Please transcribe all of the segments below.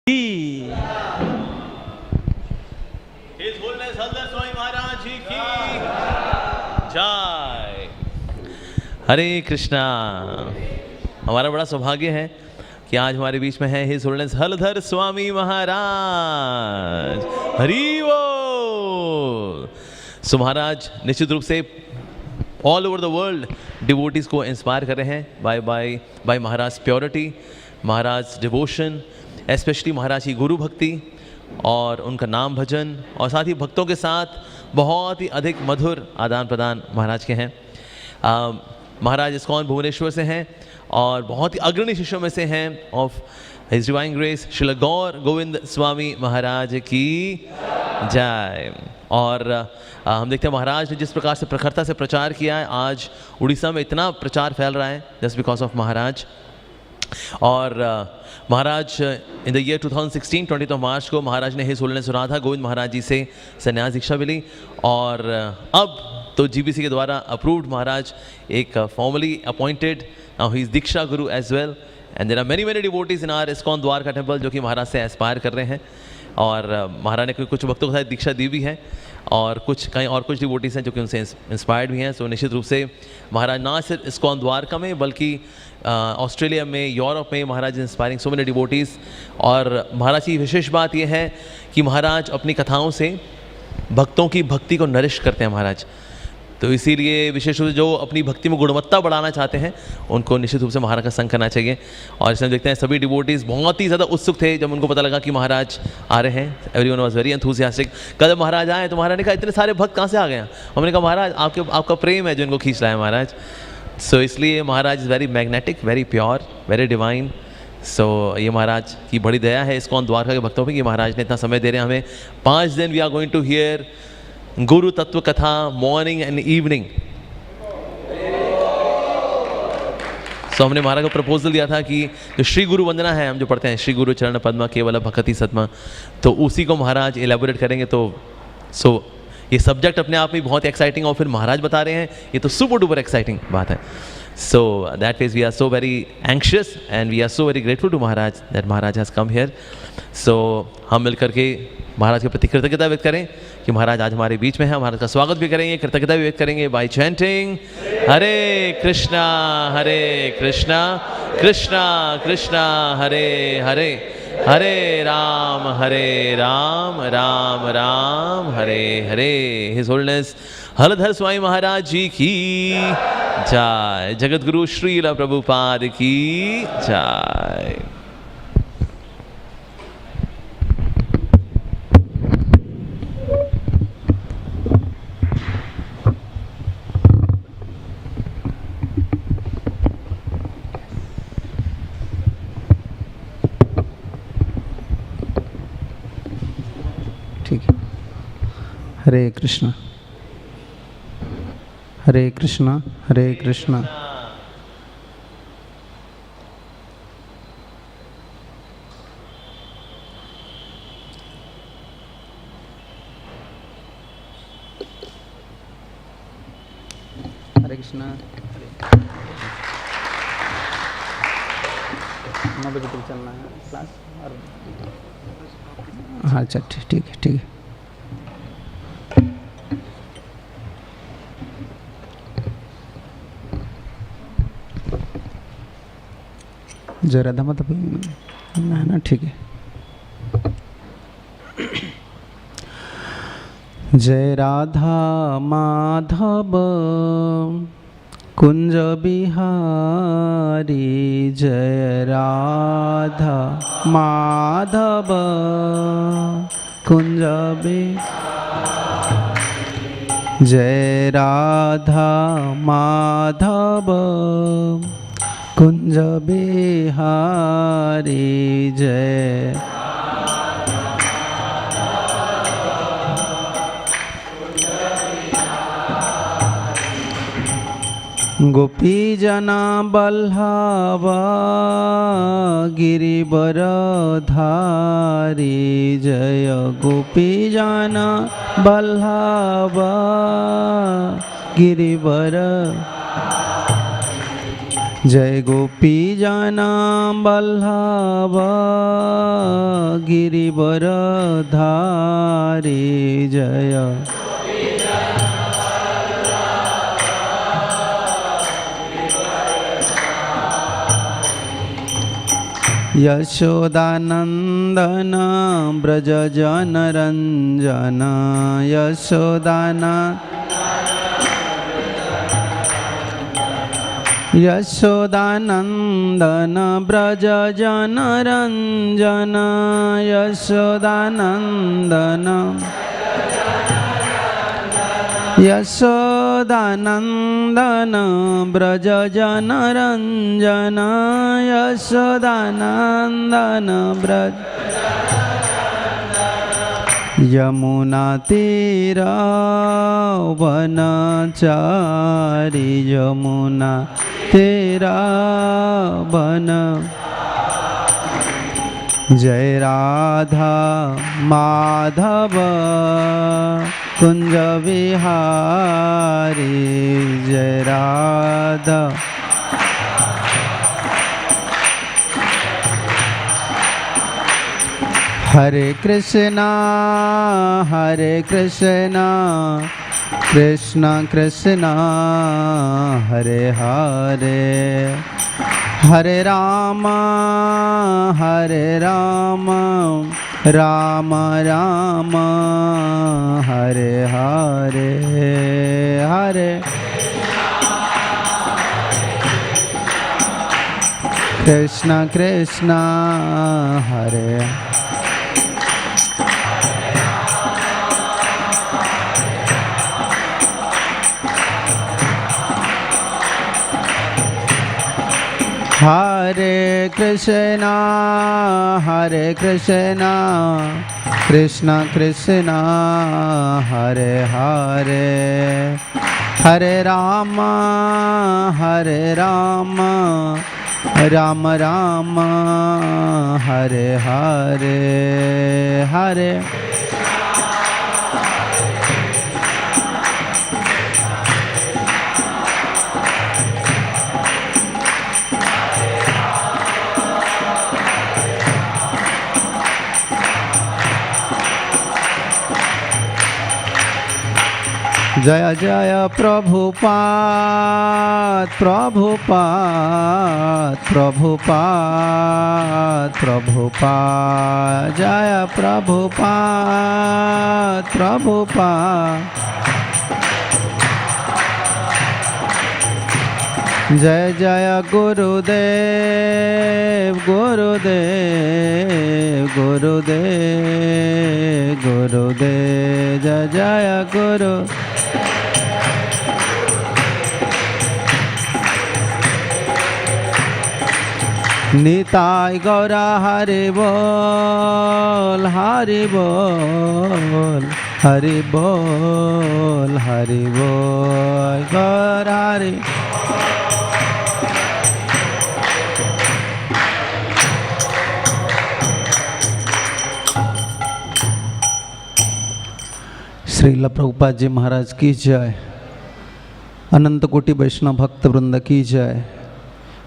His Holiness हलधर स्वामी महाराज जी की जय। हरे कृष्णा। हमारा बड़ा सौभाग्य है कि आज हमारे बीच में है हिज होलिनेस हलधर स्वामी महाराज। हरि बोल। सो महाराज निश्चित रूप से all over the world devotees को इंस्पायर कर रहे हैं बाय महाराज प्योरिटी, महाराज डिवोशन, स्पेशली महाराज की गुरु भक्ति और उनका नाम भजन, और साथ ही भक्तों के साथ बहुत ही अधिक मधुर आदान प्रदान महाराज के हैं। महाराज इस्कॉन भुवनेश्वर से हैं और बहुत ही अग्रणी शिष्यों में से हैं of his divine grace Srila Gaur Govind Swami Maharaj की जय। और हम देखते हैं महाराज ने जिस प्रकार से प्रखरता से प्रचार किया है, आज उड़ीसा में इतना प्रचार फैल रहा है जस्ट बिकॉज ऑफ महाराज। और महाराज इन द ईयर 2016 20 मार्च को महाराज ने हिज होलिनेस राधा गोविंद महाराज जी से संन्यास दीक्षा मिली, और अब तो जीबीसी के द्वारा अप्रूव्ड महाराज एक formally appointed, now he is diksha guru as well, and there are many devotees in our ISKCON Dwarka temple जो कि महाराज से एस्पायर कर रहे हैं। और महाराज ने कुछ भक्तों को दीक्षा दी भी है, और कुछ डिवोटीज हैं जो कि उनसे इंस्पायर्ड भी हैं। सो निश्चित रूप से महाराज ना सिर्फ इस्कॉन द्वारका में बल्कि ऑस्ट्रेलिया में, यूरोप में महाराज इंस्पायरिंग सो मेनी डिवोटीज़। और महाराज की विशेष बात यह है कि महाराज अपनी कथाओं से भक्तों की भक्ति को नरिश करते हैं महाराज। तो इसीलिए विशेष रूप से जो अपनी भक्ति में गुणवत्ता बढ़ाना चाहते हैं उनको निश्चित रूप से महाराज का संग करना चाहिए। और इसमें देखते हैं सभी डिवोटीज़ बहुत ही ज़्यादा उत्सुक थे जब उनको पता लगा कि महाराज आ रहे हैं। Everyone was very enthusiastic. कल महाराज आए तो महाराज ने कहा इतने सारे भक्त कहाँ से आ गए हैं? हमने कहा महाराज आपका प्रेम है जो इनको खींच रहा है महाराज। सो इसलिए Maharaj is very magnetic, very pure, very divine. So ये महाराज की बड़ी दया है इस्कॉन द्वारका के भक्तों पे कि महाराज ने इतना समय दे रहे हैं हमें। 5 दिन we are going to hear गुरु तत्व कथा मॉर्निंग एंड इवनिंग। सो हमने महाराज को प्रपोजल दिया था कि जो श्री गुरु वंदना है हम जो पढ़ते हैं, श्री गुरु चरण पद्मा केवल भक्ति सत्मा, तो उसी को महाराज एलेबोरेट करेंगे। तो सो ये सब्जेक्ट अपने आप में बहुत एक्साइटिंग, और फिर महाराज बता रहे हैं, ये तो सुपर डुपर एक्साइटिंग बात है। So that means we are so very anxious and we are so very grateful to Maharaj that Maharaj has come here. So हम मिलकर के महाराज के प्रति कृतज्ञता व्यक्त करें कि महाराज आज हमारे बीच में है। महाराज का स्वागत भी करेंगे, कृतज्ञता भी व्यक्त करेंगे by chanting Hare Krishna Krishna Krishna Hare Hare, Hare Ram Ram Ram Hare Hare. His holiness Haladhar Swami Maharaj ji की जय। जगत गुरु श्रील प्रभुपाद की जय। हरे कृष्णा हरे कृष्णा हरे कृष्णा। हरे कृष्णा। 9 बजे तक चलना है क्लास। और हाँ अच्छा ठीक है। जय राधा माधव है ना, ठीक है। जय राधा माधव कुंज बिहारी, जय राधा माधव कुंज बिहारी, जय राधा माधव कुंज बिहारी, जय गोपी जना बल्लभा गिरिवर धारी, जय गोपी जना बल्लभा गिरिवर, जय गोपी जना बल्लभ गिरिवरधारी जय यशोदानंदन ब्रज जन रंजन यशोदानंदन ब्रज जन रंजन यशोदानंदन ब्रज जन रंजन यशोदानंदन ब्रज यमुना तीरा वनचारी यमुना तेरा बन जय राधा माधव कुंज विहारी जय राधा हरे कृष्णा कृष्ण कृष्ण हरे हरे हरे राम राम राम हरे हरे हरे कृष्ण कृष्ण हरे हरे कृष्ण कृष्ण कृष्ण हरे हरे हरे राम राम राम हरे हरे हरे जय जय प्रभुपाद प्रभुपाद प्रभुपाद प्रभुपाद जय प्रभुपाद प्रभुपाद जय जय गुरुदेव गुरुदेव गुरुदेव गुरुदेव जय जय गुरु निताय गौरा हरि बोल हरि बोल हरि बोल हरि बोल गौरा हरि श्रील प्रभुपाद जी महाराज की जय। अनंत कोटि वैष्णव भक्त वृंद की जय।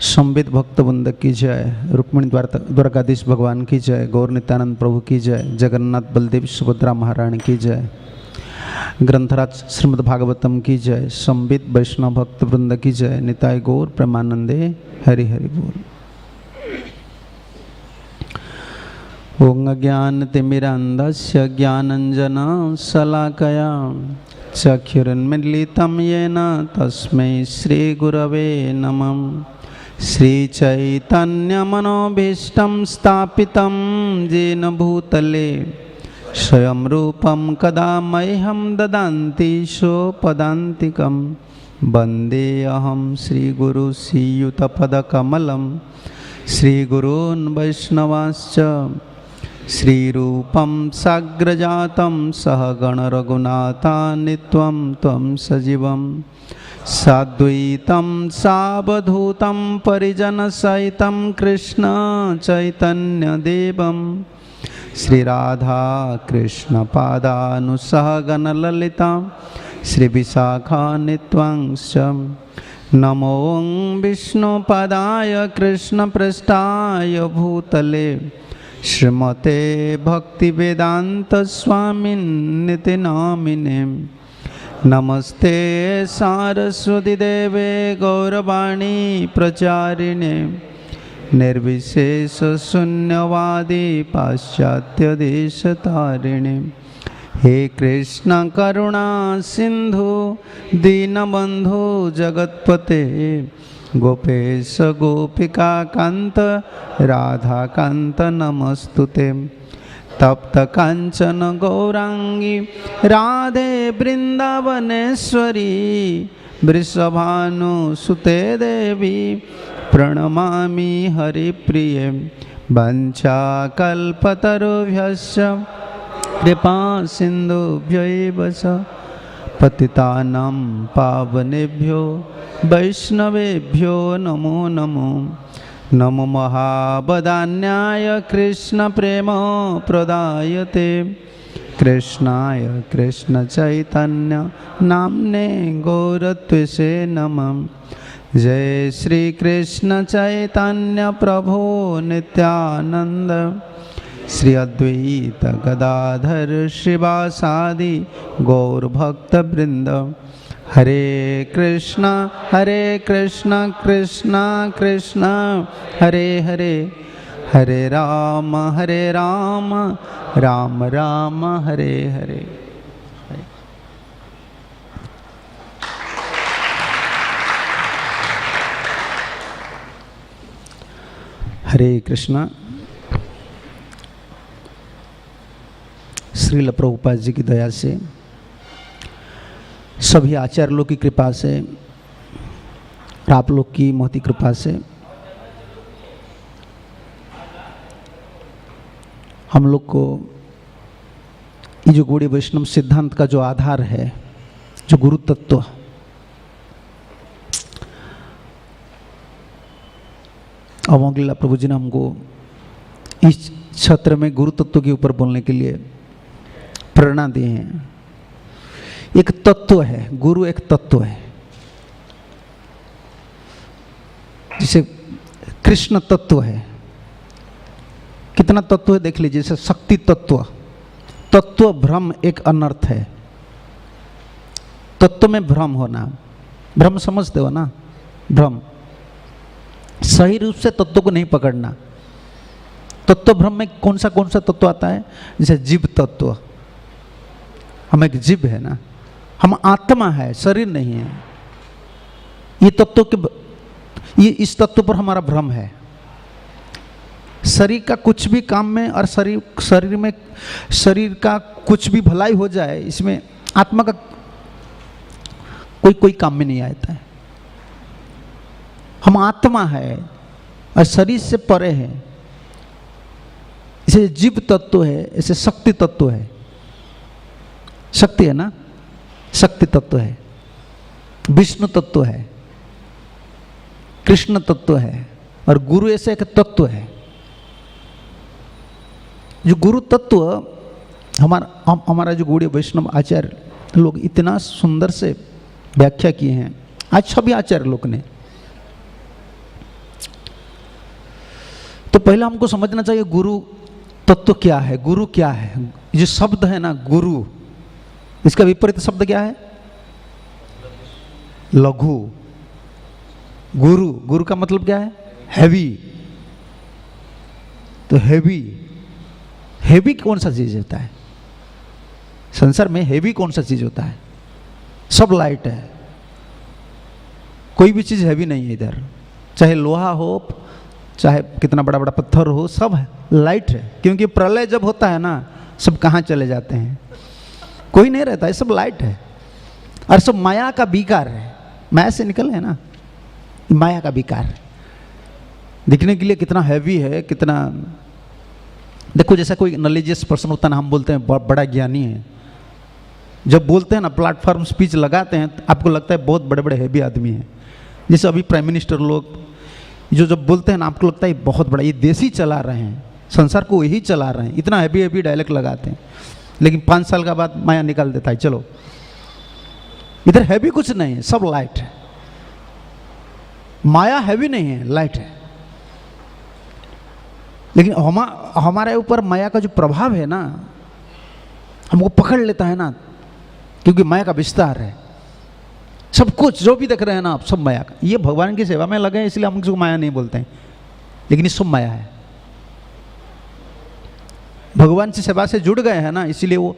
संबित भक्त वृंद की जय। रुक्मिणी द्वारकाधीश भगवान की जय। गौर नित्यानंद प्रभु की जय। जगन्नाथ बलदेव सुभद्रा महारानी की जय। ग्रंथराज श्रीमद् भागवतम की जय। संबित वैष्णव भक्त वृंद की जय। निताय गौर प्रेमानंदे हरि हरि बोल। ओं अज्ञानतिमिरान्धस्य ज्ञानञ्जना शलाकया चक्षुरुन्मीलितं येन तस्मै श्रीगुरवे नमः। श्रीचैतन्यमनोभीष्टं स्थापितं येन भूतले स्वयं रूपं कदा मह्यं ददान्ति सोपदान्तिकं वन्देऽहं श्रीगुरु श्रीयुतपदकमलं श्रीगुरून् वैष्णवांश्च श्रीरूपं साग्रजातं सहगण रघुनाथान्वितं त्वं सजीवं साद्वैतं सावधूतं परिजनसहितं कृष्ण चैतन्यदेवं श्रीराधा कृष्णपादानुसहगणललिता श्रीविशाखान्वितांश्च नमो विष्णुपदाय कृष्णपृष्ठाय भूतले श्रीमते भक्तिवेदान्तस्वामिन्निति नामिने। नमस्ते सारस्वती देवे गौरवाणी प्रचारिणे निर्विशेष शून्यवादी पाश्चात्य देश तारिणे। हे कृष्ण करुणा सिंधु दीनबंधु जगतपते गोपेश गोपिका कांत राधा कांत नमस्तुते। तप्त कांचन गौरांगी राधे वृंदावनेश्वरी वृषभानुसुते देवी प्रणमामि हरिप्रिये। वंचाकल्पतरुभ्यश्च कृपा सिन्धुभ्यैव च पतितानां पावनेभ्यो वैष्णवेभ्यो नमो नमो। नमो महावदान्याय कृष्ण प्रेम प्रदायते कृष्णाय कृष्ण चैतन्य नाम्ने गौरत्वसे नमः। जय श्री कृष्ण चैतन्य प्रभो नित्यानंद श्री अद्वैत गदाधर श्रीवासादि गौर भक्त वृंद। हरे कृष्णा कृष्ण कृष्ण हरे हरे हरे राम राम राम हरे हरे। हरे कृष्णा। श्रील प्रभुपाद जी की दया से सभी आचार्य लोग की कृपा से और आप लोग की महती कृपा से हम लोग को ये जो गौड़ीय वैष्णव सिद्धांत का जो आधार है, जो गुरु तत्व, अवोंगलीला प्रभु जी ने हमको इस क्षेत्र में गुरु तत्व के ऊपर बोलने के लिए प्रेरणा दी है। एक तत्व है, गुरु एक तत्व है। जिसे कृष्ण तत्व है। कितना तत्व है देख लीजिए। जैसे शक्ति तत्व, तत्व भ्रम एक अनर्थ है। तत्व में भ्रम होना, भ्रम समझते हो ना, भ्रम सही रूप से तत्व को नहीं पकड़ना। तत्व भ्रम में कौन सा तत्व आता है? जैसे जीव तत्व, हम एक जीव है ना, हम आत्मा है, शरीर नहीं है। ये तत्व के इस तत्व पर हमारा भ्रम है। शरीर का कुछ भी काम में और शरीर का कुछ भी भलाई हो जाए, इसमें आत्मा का कोई काम में नहीं आता है। हम आत्मा है और शरीर से परे है। इसे जीव तत्व है, इसे शक्ति तत्व है। शक्ति है ना, शक्ति तत्व है, विष्णु तत्व है, कृष्ण तत्व है और गुरु ऐसे एक तत्व है। जो गुरु तत्व हमारा जो गौड़ीय वैष्णव आचार्य लोग इतना सुंदर से व्याख्या किए हैं, आज सभी आचार्य लोग ने। तो पहले हमको समझना चाहिए गुरु तत्व क्या है, गुरु क्या है। जो शब्द है ना गुरु, इसका विपरीत शब्द क्या है? लघु। गुरु का मतलब क्या है? हैवी। तो हैवी कौन सा चीज होता है संसार में? हैवी कौन सा चीज होता है? सब लाइट है, कोई भी चीज हैवी नहीं है इधर। चाहे लोहा हो, चाहे कितना बड़ा बड़ा पत्थर हो, सब है, लाइट है। क्योंकि प्रलय जब होता है ना, सब कहाँ चले जाते हैं, कोई नहीं रहता है, सब लाइट है। और सब माया का विकार है, माया से निकले है ना, माया का विकार। दिखने के लिए कितना हैवी है, कितना। देखो जैसा कोई नॉलेजियस पर्सन होता है ना, हम बोलते हैं बड़ा ज्ञानी है। जब बोलते हैं ना, प्लेटफॉर्म स्पीच लगाते हैं, आपको लगता है बहुत बड़े बड़े हैवी आदमी हैं। जैसे अभी प्राइम मिनिस्टर लोग जो जब बोलते हैं ना, आपको लगता है बहुत बड़ा, ये देश ही चला रहे हैं, संसार को यही चला रहे हैं। इतना हैवी डायलॉग लगाते हैं, लेकिन 5 साल का बाद माया निकाल देता है। चलो, इधर हैवी कुछ नहीं है, सब लाइट है। माया हैवी नहीं है, लाइट है। लेकिन हमारे ऊपर माया का जो प्रभाव है ना, हमको पकड़ लेता है ना, क्योंकि माया का विस्तार है। सब कुछ जो भी देख रहे हैं ना आप, सब माया का। ये भगवान की सेवा में लगे हैं, इसलिए हम उसको माया नहीं बोलते हैं, लेकिन ये सब माया है। भगवान की सेवा से जुड़ गए हैं ना, इसीलिए वो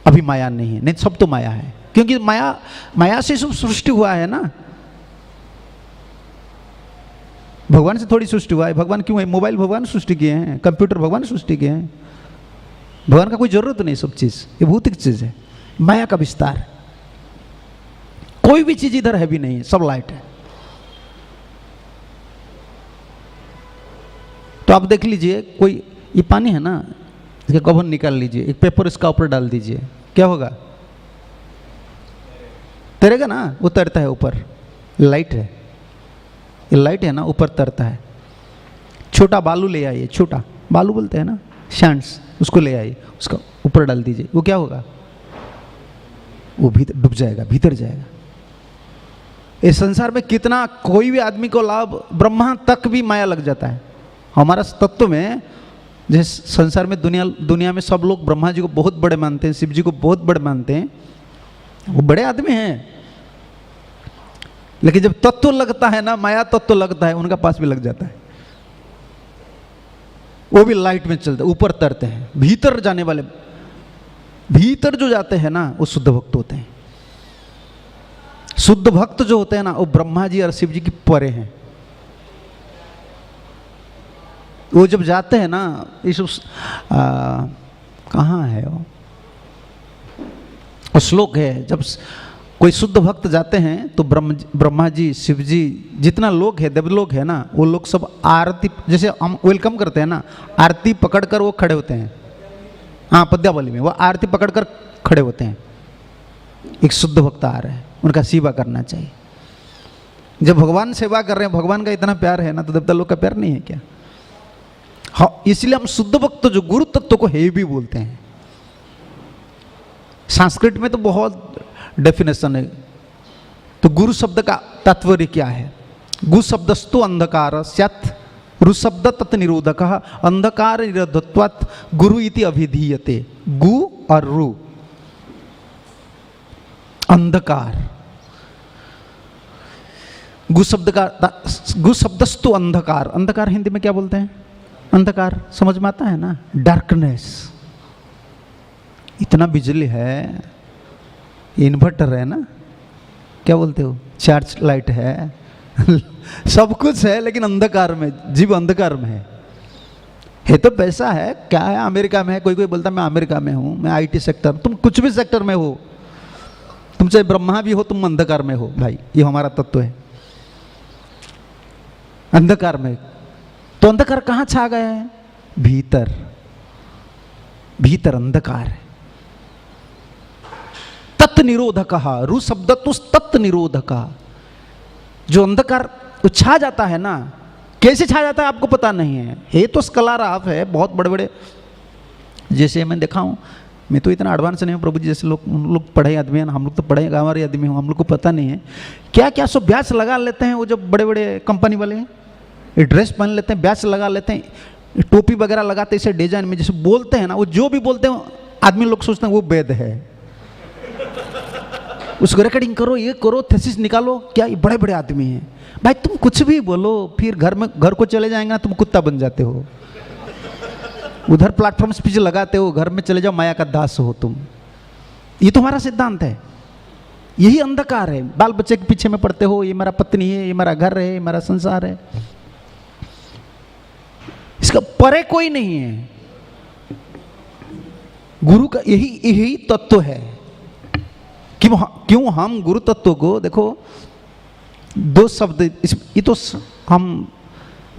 अभी माया नहीं है, नहीं सब तो माया है। क्योंकि माया से सब सृष्टि हुआ है ना, भगवान से थोड़ी सृष्टि हुआ है। भगवान क्यों है? मोबाइल भगवान सृष्टि किए हैं, कंप्यूटर भगवान सृष्टि किए हैं। भगवान का कोई जरूरत नहीं, सब चीज ये भौतिक चीज है, माया का विस्तार। कोई भी चीज इधर है भी नहीं है, सब लाइट है। तो आप देख लीजिए, कोई ये पानी है ना, इसका कवर निकाल लीजिए, एक पेपर इसका ऊपर डाल दीजिए, क्या होगा? तैरेगा ना, वो तैरता है ऊपर, लाइट है। ये लाइट है ना, ऊपर तरता है। छोटा बालू ले आइए, छोटा बालू बोलते हैं ना, सैंड्स, उसको ले आइए, उसका ऊपर डाल दीजिए, वो क्या होगा? वो भीतर डूब जाएगा, भीतर जाएगा। इस संसार में कितना कोई भी आदमी को लाभ, ब्रह्मा तक भी माया लग जाता है। हमारा तत्व में, जैसे संसार में दुनिया में सब लोग ब्रह्मा जी को बहुत बड़े मानते हैं, शिव जी को बहुत बड़े मानते हैं, वो बड़े आदमी हैं। लेकिन जब तत्व लगता है ना, माया तत्व लगता है, उनका पास भी लग जाता है। वो भी लाइट में चलते, ऊपर तरते हैं। भीतर जाने वाले, भीतर जो जाते हैं ना, वो शुद्ध भक्त होते हैं। शुद्ध भक्त जो होते हैं ना, वो ब्रह्मा जी और शिव जी की परे हैं। वो जब जाते हैं ना, इस कहाँ है वो श्लोक है, जब कोई शुद्ध भक्त जाते हैं तो ब्रह्मा जी, शिव जी, जितना लोग है, देवलोक है ना, वो लोग सब आरती, जैसे हम वेलकम करते हैं ना, आरती पकड़कर वो खड़े होते हैं। हाँ, पद्यावली में वो आरती पकड़कर खड़े होते हैं। एक शुद्ध भक्त आ रहे हैं, उनका सेवा करना चाहिए। जब भगवान सेवा कर रहे हैं, भगवान का इतना प्यार है ना, तो देवता लोग का प्यार नहीं है क्या? हाँ, इसलिए हम शुद्ध भक्त जो गुरु तत्व को हे भी बोलते हैं। संस्कृत में तो बहुत डेफिनेशन है। तो गुरु शब्द का तात्पर्य क्या है? गु शब्दस्तु अंधकार स्यात्, रु शब्द तत् निरोधक, अंधकार निरोधत्वात् गुरु इति अभिधीयते। गु और रु, अंधकार। गु शब्दस्तु अंधकार, अंधकार हिंदी में क्या बोलते हैं? अंधकार समझ में आता है ना, डार्कनेस। इतना बिजली है, इन्वर्टर है ना, क्या बोलते हो, चार्ज लाइट है सब कुछ है, लेकिन अंधकार में, जीव अंधकार में है तो पैसा है, क्या है, अमेरिका में है। कोई बोलता मैं अमेरिका में हूँ, मैं आईटी सेक्टर, तुम कुछ भी सेक्टर में हो, तुम चाहे ब्रह्मा भी हो, तुम अंधकार में हो भाई। ये हमारा तत्व है, अंधकार में। तो अंधकार कहाँ छा गया है? भीतर, भीतर अंधकार है। तत् निरोधक, रु शब्द तो तत् निरोधक। जो अंधकार छा जाता है ना, कैसे छा जाता है आपको पता नहीं है। ये तो स्कलार आप है, बहुत बड़े बड़े, जैसे मैं देखा हूँ, मैं तो इतना एडवांस नहीं हूँ प्रभु जी, जैसे लोग पढ़े आदमी हैं, हम लोग तो पढ़े हमारे आदमी हूँ, हम लोग को पता नहीं है क्या क्या सब ब्याज लगा लेते हैं। वो जो बड़े बड़े कंपनी वाले हैं, ये ड्रेस पहन लेते हैं, ब्याज लगा लेते हैं, टोपी वगैरह लगाते हैं, इसे डिजाइन में जैसे बोलते हैं ना, वो जो भी बोलते हैं आदमी लोग सोचते हैं वो वेद है। उसको रिकॉर्डिंग करो, ये करो, थीसिस निकालो, क्या ये बड़े बड़े आदमी हैं। भाई तुम कुछ भी बोलो, फिर घर को चले जाएंगे ना, तुम कुत्ता बन जाते हो। उधर प्लेटफॉर्म स्पीच लगाते हो, घर में चले जाओ, माया का दास हो तुम। ये तुम्हारा सिद्धांत है, यही अंधकार है। बाल बच्चे के पीछे में पड़ते हो, ये मेरा पत्नी है, ये मेरा घर है, ये मेरा संसार है, इसका परे कोई नहीं है। गुरु का यही तत्व है। क्यों हम गुरु तत्व को देखो, दो शब्द, ये तो हम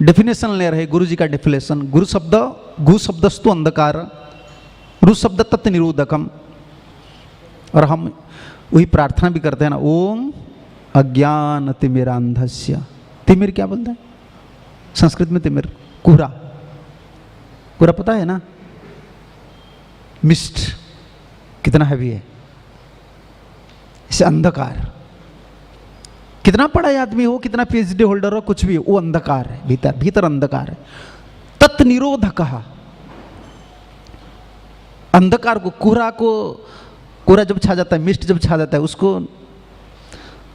डेफिनेशन ले रहे, गुरु जी का डेफिनेशन। गुरु शब्द, गु शब्दस्तु अंधकार, रु शब्द तत् निरोधकम। और हम वही प्रार्थना भी करते हैं ना, ओम अज्ञान तिमिरांधस्य। तिमिर क्या बोलता है संस्कृत में? तिमिर, कोहरा। कोहरा पता है ना, मिस्ट कितना हैवी है, इसे अंधकार। कितना पढ़ा आदमी हो, कितना पीएचडी होल्डर हो, कुछ भी हो, वो अंधकार है, भीतर भीतर अंधकार है। तत् निरोध कहा, अंधकार को, कोहरा जब छा जाता है, मिस्ट जब छा जाता है, उसको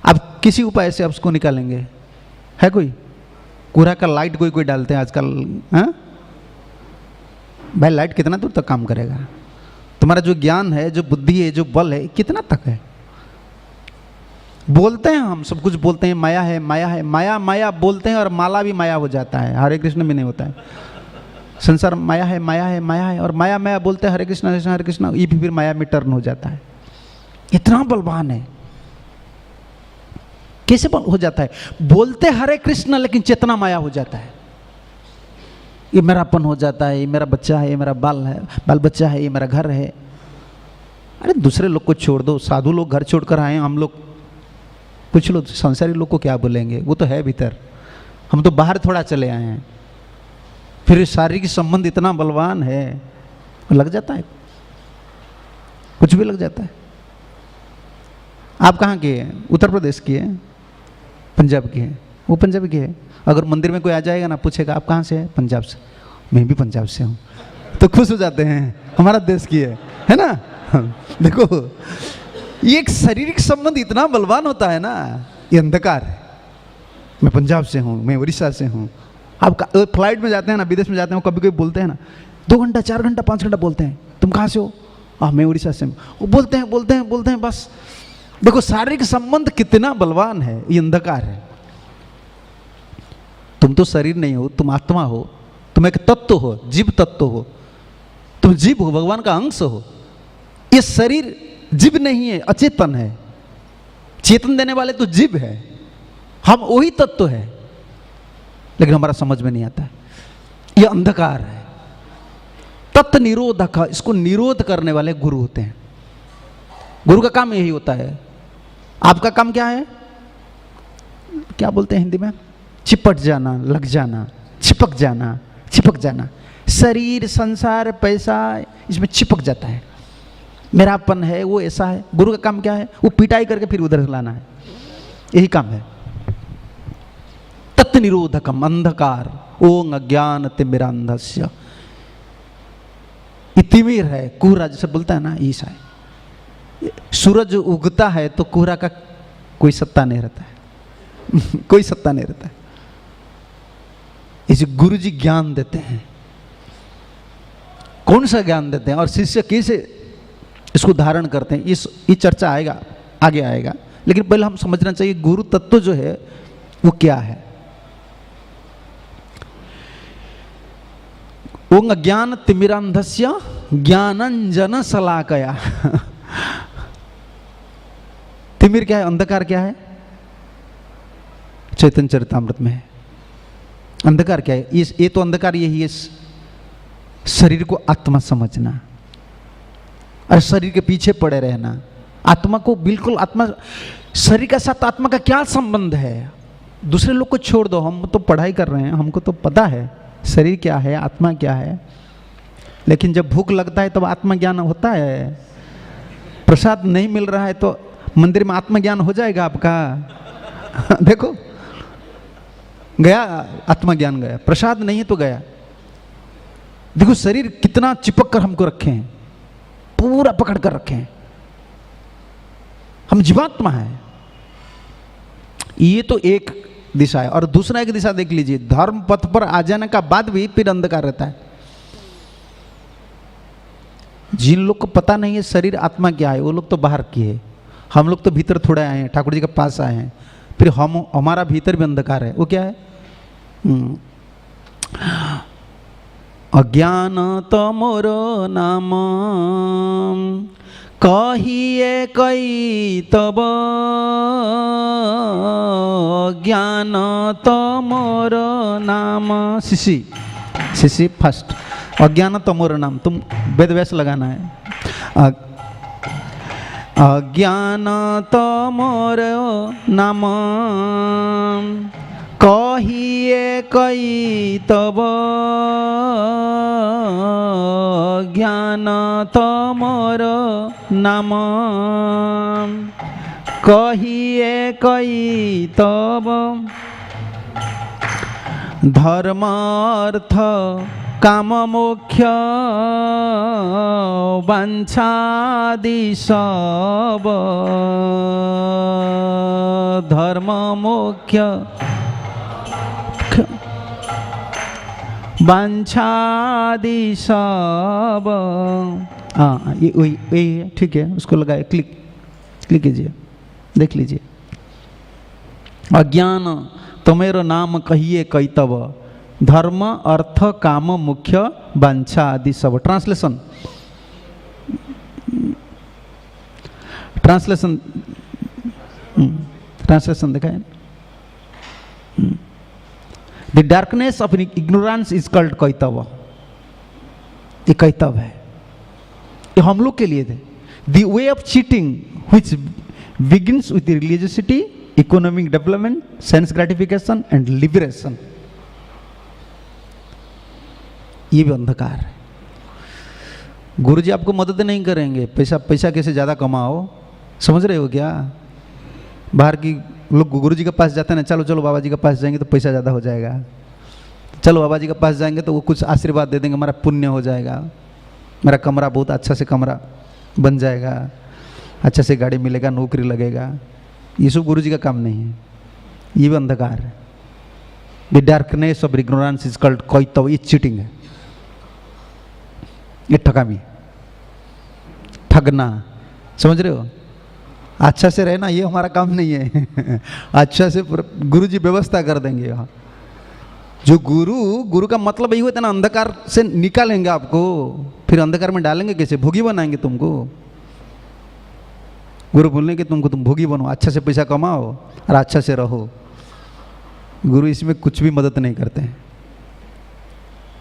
आप किसी उपाय से आप उसको निकालेंगे? है कोई? कोहरा का लाइट कोई डालते हैं आजकल, हाँ भाई, लाइट कितना दूर तक काम करेगा? तुम्हारा जो ज्ञान है, जो बुद्धि है, जो बल है, कितना तक है? बोलते हैं हम सब कुछ, बोलते हैं माया है, माया है, माया माया बोलते हैं, और माला भी माया हो जाता है, हरे कृष्ण भी नहीं होता है। संसार माया है, माया है, माया है, और माया माया बोलते हैं, हरे कृष्ण, ये भी फिर माया में टर्न हो जाता है। इतना बलवान है, कैसे हो जाता है? बोलते हरे कृष्ण, लेकिन चेतना माया हो जाता है। ये मेरापन हो जाता है, ये मेरा बच्चा है, ये मेरा बाल बच्चा है, ये मेरा घर है। अरे दूसरे लोग को छोड़ दो, साधु लोग घर छोड़कर आए, हम लोग पूछ लो संसारी लोग को क्या बोलेंगे? वो तो है भीतर, हम तो बाहर थोड़ा चले आए हैं। फिर शारीरिक संबंध इतना बलवान है, लग जाता है, कुछ भी लग जाता है। आप कहाँ के हैं? उत्तर प्रदेश की है, पंजाब की है, वो पंजाबी की है। अगर मंदिर में कोई आ जाएगा ना, पूछेगा आप कहाँ से हैं? पंजाब से। मैं भी पंजाब से हूँ, तो खुश हो जाते हैं, हमारा देश की है ना। देखो, ये एक शारीरिक संबंध इतना बलवान होता है ना, ये अंधकार है। मैं पंजाब से हूँ, मैं उड़ीसा से हूँ। आप फ्लाइट में जाते हैं ना, विदेश में जाते हैं, कभी कभी बोलते हैं ना, 2 घंटा 4 घंटा 5 घंटा बोलते हैं, तुम कहाँ से हो? मैं उड़ीसा से हूँ। वो बोलते हैं बस। देखो शारीरिक संबंध कितना बलवान है, ये अंधकार है। तुम तो शरीर नहीं हो, तुम आत्मा हो, तुम एक तत्व हो, जीव तत्व हो, तुम जीव हो, भगवान का अंश हो। ये शरीर जीव नहीं है, अचेतन है। चेतन देने वाले तो जीव है, हम वही तत्व है, लेकिन हमारा समझ में नहीं आता है। ये अंधकार है। तत् निरोधक, इसको निरोध करने वाले गुरु होते हैं। गुरु का काम यही होता है। आपका काम क्या है? क्या बोलते हैं हिंदी में? चिपट जाना, लग जाना, चिपक जाना। शरीर, संसार, पैसा, इसमें चिपक जाता है, मेरापन है, वो ऐसा है। गुरु का काम क्या है? वो पिटाई करके फिर उधर लाना है, यही काम है। तत् निरोधकम, अंधकार, ओंग अज्ञान तिमिरांधस्य। तिमिर है, कोहरा जैसे बोलता है ना, ईसा है। सूरज उगता है तो कोहरा का कोई सत्ता नहीं रहता है। कोई सत्ता नहीं रहता है। इसे गुरु जी ज्ञान देते हैं। कौन सा ज्ञान देते हैं और शिष्य कैसे इसको धारण करते हैं, ये चर्चा आएगा, आगे आएगा। लेकिन पहले हम समझना चाहिए गुरु तत्व जो है वो क्या है। ओंग ज्ञान तिमिरांधस्य ज्ञानंजन शलाकया। तिमिर क्या है? अंधकार क्या है? चैतन्य चरितामृत में है। अंधकार क्या है? ये तो अंधकार यही है, शरीर को आत्मा समझना और शरीर के पीछे पड़े रहना। आत्मा को बिल्कुल, आत्मा शरीर के साथ आत्मा का क्या संबंध है? दूसरे लोग को छोड़ दो, हम तो पढ़ाई कर रहे हैं, हमको तो पता है शरीर क्या है, आत्मा क्या है। लेकिन जब भूख लगता है तब आत्मज्ञान होता है। प्रसाद नहीं मिल रहा है तो मंदिर में आत्मज्ञान हो जाएगा आपका। देखो, गया आत्मज्ञान, गया। प्रसाद नहीं है तो गया। देखो शरीर कितना चिपक कर हमको रखे हैं, पूरा पकड़ कर रखे हैं। हम जीवात्मा है। ये तो एक दिशा है। और दूसरा एक दिशा देख लीजिए, धर्म पथ पर आ जाने का बाद भी फिर अंधकार रहता है। जिन लोग को पता नहीं है शरीर आत्मा क्या है, वो लोग तो बाहर की है। हम लोग तो भीतर थोड़ा आए हैं, ठाकुर जी के पास आए हैं, फिर हमारा भीतर भी अंधकार है। वो क्या है? अज्ञान तमोर नाम कहिए कई तब, ज्ञान तमोर नाम। शिशी फर्स्ट, अज्ञान तमोर नाम। तुम वेद व्यास लगाना है। अज्ञान तमोर नाम कहिए कई तब, ज्ञान तमोर नाम कहिए कई तब धर्म अर्थ काम मोक्ष वांछादि सब धर्म मोक्ष वांछादि सब। हाँ ये वही है, ठीक है, उसको लगाए, क्लिक कीजिए, देख लीजिए। अज्ञान तमेरो नाम कहिए कैतव धर्म अर्थ काम मुख्य वांछा आदि सब। ट्रांसलेशन देखा है। The darkness of ignorance is called kaitava. ये कैतव है, ये हम लोग के लिए थे। The way of cheating which begins with religiosity, economic development, sense gratification and liberation। ये भी अंधकार है। गुरुजी आपको मदद नहीं करेंगे, पैसा कैसे ज़्यादा कमाओ, समझ रहे हो क्या? बाहर की लोग गुरुजी के पास जाते हैं ना, चलो बाबा जी के पास जाएंगे तो पैसा ज़्यादा हो जाएगा, चलो बाबा जी के पास जाएंगे तो वो कुछ आशीर्वाद दे देंगे, हमारा पुण्य हो जाएगा, मेरा कमरा बहुत अच्छा से कमरा बन जाएगा, अच्छा से गाड़ी मिलेगा, नौकरी लगेगा। ये सब गुरु जी का काम नहीं है, ये भी अंधकार है। The darkness of ignorance is called kaitava. ये चीटिंग है, ये ठगामी, ठगना, समझ रहे हो? अच्छा से रहना ये हमारा काम नहीं है। अच्छा से गुरु जी व्यवस्था कर देंगे। यहाँ जो गुरु का मतलब यही होता है ना, अंधकार से निकालेंगे आपको, फिर अंधकार में डालेंगे कैसे? भोगी बनाएंगे तुमको। गुरु बोलने के तुम भोगी बनो, अच्छा से पैसा कमाओ और अच्छा से रहो। गुरु इसमें कुछ भी मदद नहीं करते हैं।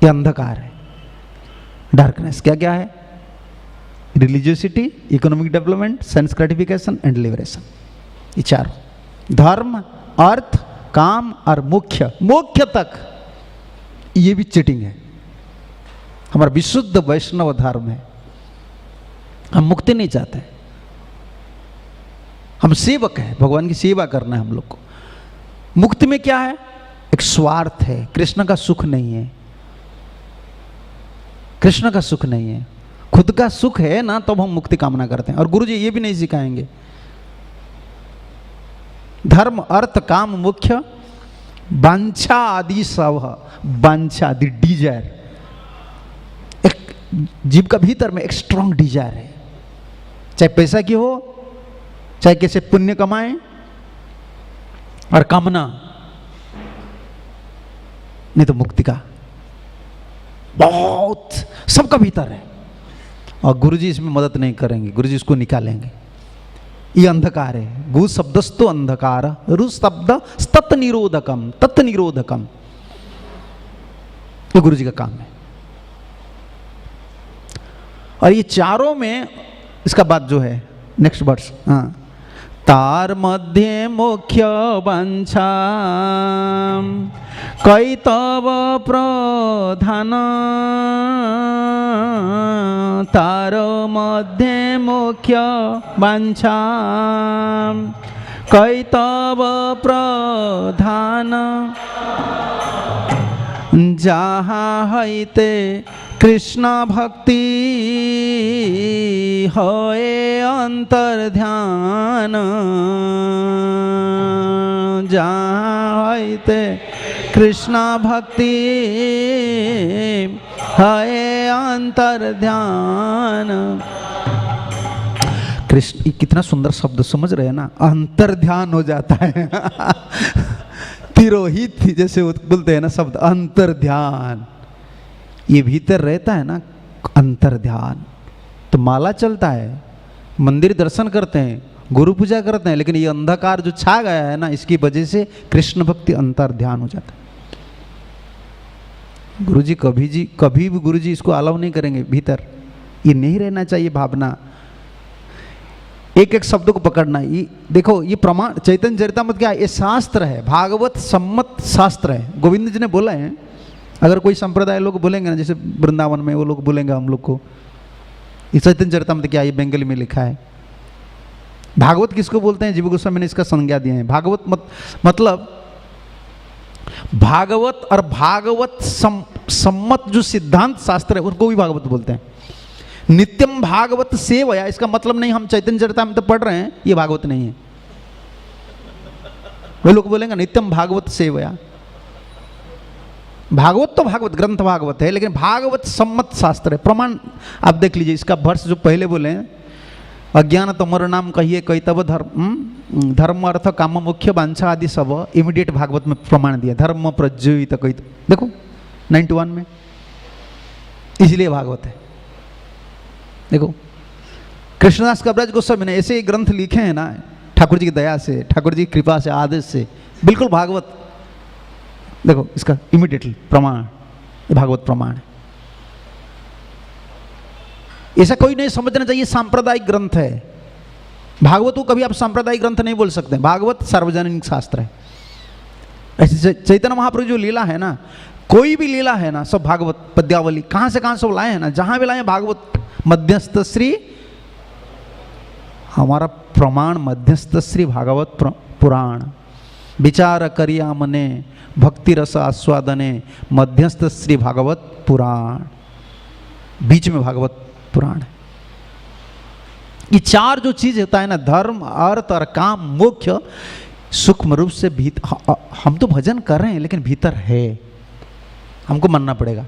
ये अंधकार है, डार्कनेस। क्या क्या है? Religiosity, economic development, sense gratification and liberation. ये चारों, धर्म अर्थ काम और मोक्ष तक, ये भी चीटिंग है। हमारा विशुद्ध वैष्णव धर्म है। हम मुक्ति नहीं चाहते, हम सेवक हैं, भगवान की सेवा करना है हम लोग को। मुक्ति में क्या है? एक स्वार्थ है, कृष्ण का सुख नहीं है। कृष्ण का सुख नहीं है, खुद का सुख है ना, तब हम मुक्ति कामना करते हैं। और गुरु जी ये भी नहीं सिखाएंगे। धर्म अर्थ काम मुख्य वांछा आदि सब। वांछा द डिजायर, एक जीव का भीतर में एक स्ट्रॉन्ग डिजायर है, चाहे पैसा की हो, चाहे कैसे पुण्य कमाएं, और कामना, नहीं तो मुक्ति का बहुत सबका भीतर है। और गुरुजी इसमें मदद नहीं करेंगे, गुरुजी इसको निकालेंगे। ये अंधकार है। गु शब्दस्तु अंधकार, रु शब्द तत् निरोधकम, ये गुरुजी का काम है। और ये चारों में इसका बात जो है, नेक्स्ट वर्ड्स, हाँ, तार मध्य मुख्य वांछा कैतव प्रधान, तार मध्य मुख्य वांछा कैतव प्रधान, जहाँ हैते कृष्ण भक्ति होए अंतर ध्यान, जहाँ हैते कृष्ण भक्ति होए अंतर ध्यान। कृष्ण, ये कितना सुंदर शब्द, समझ रहे हैं ना? अंतर ध्यान हो जाता है। तिरोहित जैसे बोलते हैं ना शब्द, अंतर ध्यान, ये भीतर रहता है ना अंतर ध्यान। तो माला चलता है, मंदिर दर्शन करते हैं, गुरु पूजा करते हैं, लेकिन ये अंधकार जो छा गया है ना, इसकी वजह से कृष्ण भक्ति अंतर ध्यान हो जाता है। गुरुजी कभी भी गुरुजी इसको अलाउ नहीं करेंगे भीतर। ये नहीं रहना चाहिए भावना, एक एक शब्द को पकड़ना। ये देखो, ये प्रमाण चैतन्य चरितामृत क्या है? ये शास्त्र है, भागवत सम्मत शास्त्र है। गोविंद जी ने बोला है। अगर कोई संप्रदाय लोग बोलेंगे ना, जैसे वृंदावन में वो लोग बोलेंगे हम लोग को, ये चैतन्य चरितामृत क्या है? ये बंगाली में लिखा है, भागवत किसको बोलते हैं? जीव गोस्वामी ने इसका संज्ञा दिए हैं। भागवत मतलब भागवत और भागवत सम्मत जो सिद्धांत शास्त्र है उनको भी भागवत बोलते हैं। नित्यम भागवत सेवया, इसका मतलब नहीं हम चैतन्य चरितामृत पढ़ रहे हैं ये भागवत नहीं है। वे लोग बोलेंगे नित्यम भागवत सेवया, भागवत तो भागवत ग्रंथ भागवत है, लेकिन भागवत सम्मत शास्त्र है। प्रमाण आप देख लीजिए, इसका वर्ष जो पहले बोले हैं, अज्ञान तमर नाम कहिए कई तब धर्म अर्थ काम मुख्य वांछा आदि सब इमीडिएट भागवत में प्रमाण दिया। धर्म प्रज्वलित कई, देखो 91 में, इसलिए भागवत है। देखो कृष्णदास कविराज गोस्वामी ने ऐसे ग्रंथ लिखे हैं ना, ठाकुर जी की दया से, ठाकुर जी की कृपा से, आदेश से, बिल्कुल भागवत। देखो इसका इमीडिएटली प्रमाण, भागवत प्रमाण है। ऐसा कोई नहीं समझना चाहिए सांप्रदायिक ग्रंथ है। भागवत को कभी आप सांप्रदायिक ग्रंथ नहीं बोल सकते। भागवत सार्वजनिक शास्त्र है। ऐसे चैतन्य महाप्रभु जो लीला है ना, कोई भी लीला है ना, सब भागवत पद्यावली कहां से कहां सब लाए हैं ना, जहां भी लाए भागवत। मध्यस्थ श्री हमारा प्रमाण, मध्यस्थ श्री भागवत पुराण। विचार करिया मने भक्ति रस आस्वादने, मध्यस्थ श्री भागवत पुराण। बीच में भागवत पुराण है। ये चार जो चीज होता है ना, धर्म अर्थ और काम, मुख्य सूक्ष्म रूप से भीतर। हम तो भजन कर रहे हैं लेकिन भीतर है, हमको मानना पड़ेगा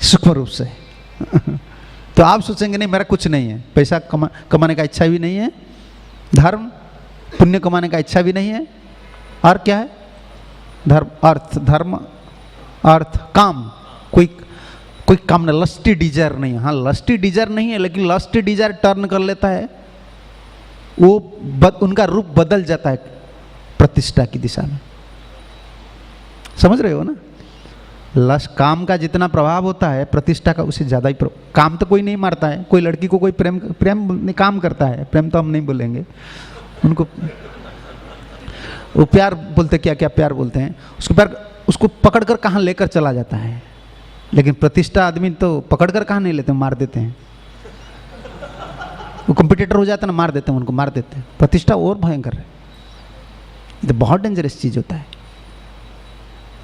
सूक्ष्म रूप से। तो आप सोचेंगे नहीं मेरा कुछ नहीं है, पैसा कमाने का इच्छा भी नहीं है, धर्म पुण्य कमाने का इच्छा भी नहीं है, और क्या है? धर्म अर्थ, धर्म अर्थ काम, कोई काम नहीं, लस्टी डिजायर नहीं है। हाँ लस्टी डिजायर नहीं है, लेकिन लस्टी डिजायर टर्न कर लेता है, वो उनका रूप बदल जाता है प्रतिष्ठा की दिशा में। समझ रहे हो ना? काम का जितना प्रभाव होता है प्रतिष्ठा का उससे ज़्यादा ही काम तो कोई नहीं मारता है। कोई लड़की को कोई प्रेम काम करता है, प्रेम तो हम नहीं बोलेंगे उनको, वो प्यार बोलते, क्या क्या प्यार बोलते हैं उसको पकड़कर कहाँ लेकर चला जाता है। लेकिन प्रतिष्ठा आदमी तो पकड़कर कहाँ नहीं लेते, मार देते हैं। वो कॉम्पिटिटर हो जाता है ना, मार देते हैं उनको, मार देते हैं। प्रतिष्ठा और भयंकर है, ये तो बहुत डेंजरस चीज होता है।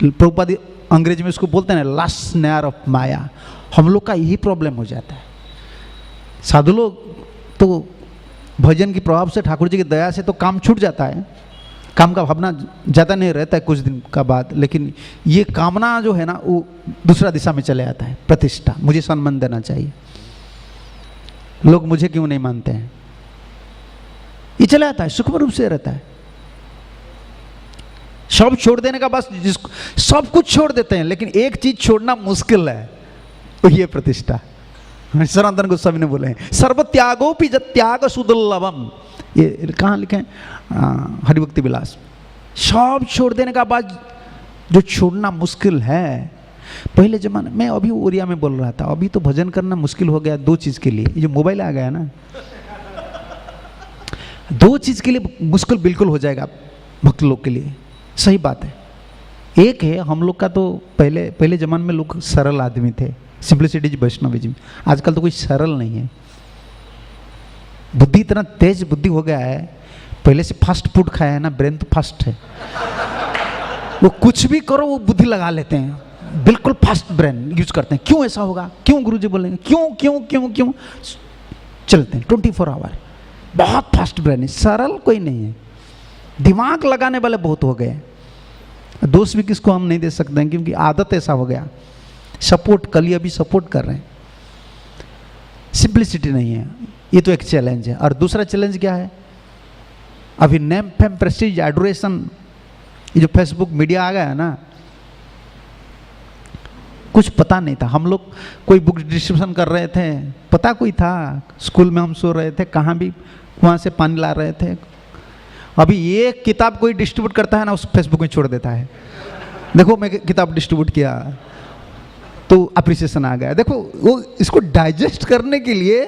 प्रभुपाद अंग्रेजी में उसको बोलते हैं लास्ट स्नेयर ऑफ माया। हम लोग का यही प्रॉब्लम हो जाता है। साधु लोग तो भजन के प्रभाव से, ठाकुर जी की दया से तो काम छूट जाता है, काम का भावना ज़्यादा नहीं रहता है कुछ दिन का बाद, लेकिन ये कामना जो है ना वो दूसरा दिशा में चले आता है। प्रतिष्ठा, मुझे सम्मान देना चाहिए, लोग मुझे क्यों नहीं मानते हैं, ये चले आता है, सूक्ष्म रूप से रहता है। सब छोड़ देने का बस, सब कुछ छोड़ देते हैं, लेकिन एक चीज छोड़ना मुश्किल है, तो ये प्रतिष्ठा। सनातन गोस्वामी ने बोले हैं सर्व त्यागोपि त्याग सुदुर्लभम, ये कहाँ लिखे हैं? हरिभक्ति विलास। सब छोड़ देने का बाद जो छोड़ना मुश्किल है, पहले जमाने में, अभी ओरिया में बोल रहा था, अभी तो भजन करना मुश्किल हो गया दो चीज के लिए, ये जो मोबाइल आ गया ना, दो चीज के लिए मुश्किल बिल्कुल हो जाएगा भक्त लोग के लिए। सही बात है। एक है हम लोग का तो पहले जमाने में लोग सरल आदमी थे, सिंप्लिसिटी वैष्णविज्म। आजकल तो कोई सरल नहीं है, बुद्धि इतना तेज बुद्धि हो गया है, पहले से फास्ट फूड खाया है ना, ब्रेन तो फास्ट है, वो कुछ भी करो वो बुद्धि लगा लेते हैं, बिल्कुल फास्ट ब्रेन यूज करते हैं। क्यों ऐसा होगा, क्यों गुरुजी बोलेंगे, क्यों क्यों क्यों क्यों चलते हैं 24 आवर, बहुत फास्ट ब्रेन है, सरल कोई नहीं है। दिमाग लगाने वाले बहुत हो गए। दोष भी किसको हम नहीं दे सकते हैं, क्योंकि आदत ऐसा हो गया। सपोर्ट कल अभी सपोर्ट कर रहे हैं, सिंप्लिसिटी नहीं है, ये तो एक चैलेंज है। और दूसरा चैलेंज क्या है, अभी नेम फेम प्रेस्टीज एडोरेशन, ये जो फेसबुक मीडिया आ गया है ना, कुछ पता नहीं था। हम लोग कोई बुक डिस्ट्रीब्यूशन कर रहे थे, पता कोई था, स्कूल में हम सो रहे थे, कहाँ भी वहाँ से पानी ला रहे थे। अभी ये किताब कोई डिस्ट्रीब्यूट करता है ना, उस फेसबुक में छोड़ देता है, देखो मैं किताब डिस्ट्रीब्यूट किया, तो अप्रिसिएशन आ गया। देखो वो इसको डाइजेस्ट करने के लिए,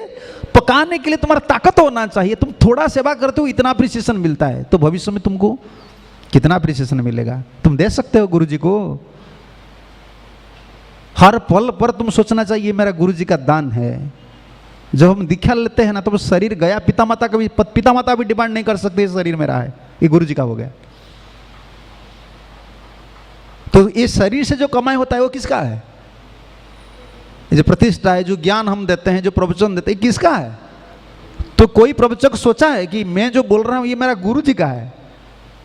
पकाने के लिए तुम्हारा ताकत होना चाहिए। तुम थोड़ा सेवा करते हो, इतना अप्रिसिएशन मिलता है, तो भविष्य में तुमको कितना अप्रिसिएशन मिलेगा, तुम दे सकते हो गुरुजी को। हर पल पर तुम सोचना चाहिए मेरा गुरुजी का दान है, जब हम दीक्षा लेते हैं ना तो वो शरीर गया, पिता माता का भी, पिता माता भी डिमांड नहीं कर सकते ये शरीर मेरा है, ये गुरु जी का हो गया। तो ये शरीर से जो कमाई होता है वो किसका है? जो प्रतिष्ठा है, जो ज्ञान हम देते हैं, जो प्रवचन देते हैं, किसका है? तो कोई प्रवचक सोचा है कि मैं जो बोल रहा हूं ये मेरा गुरु जी का है,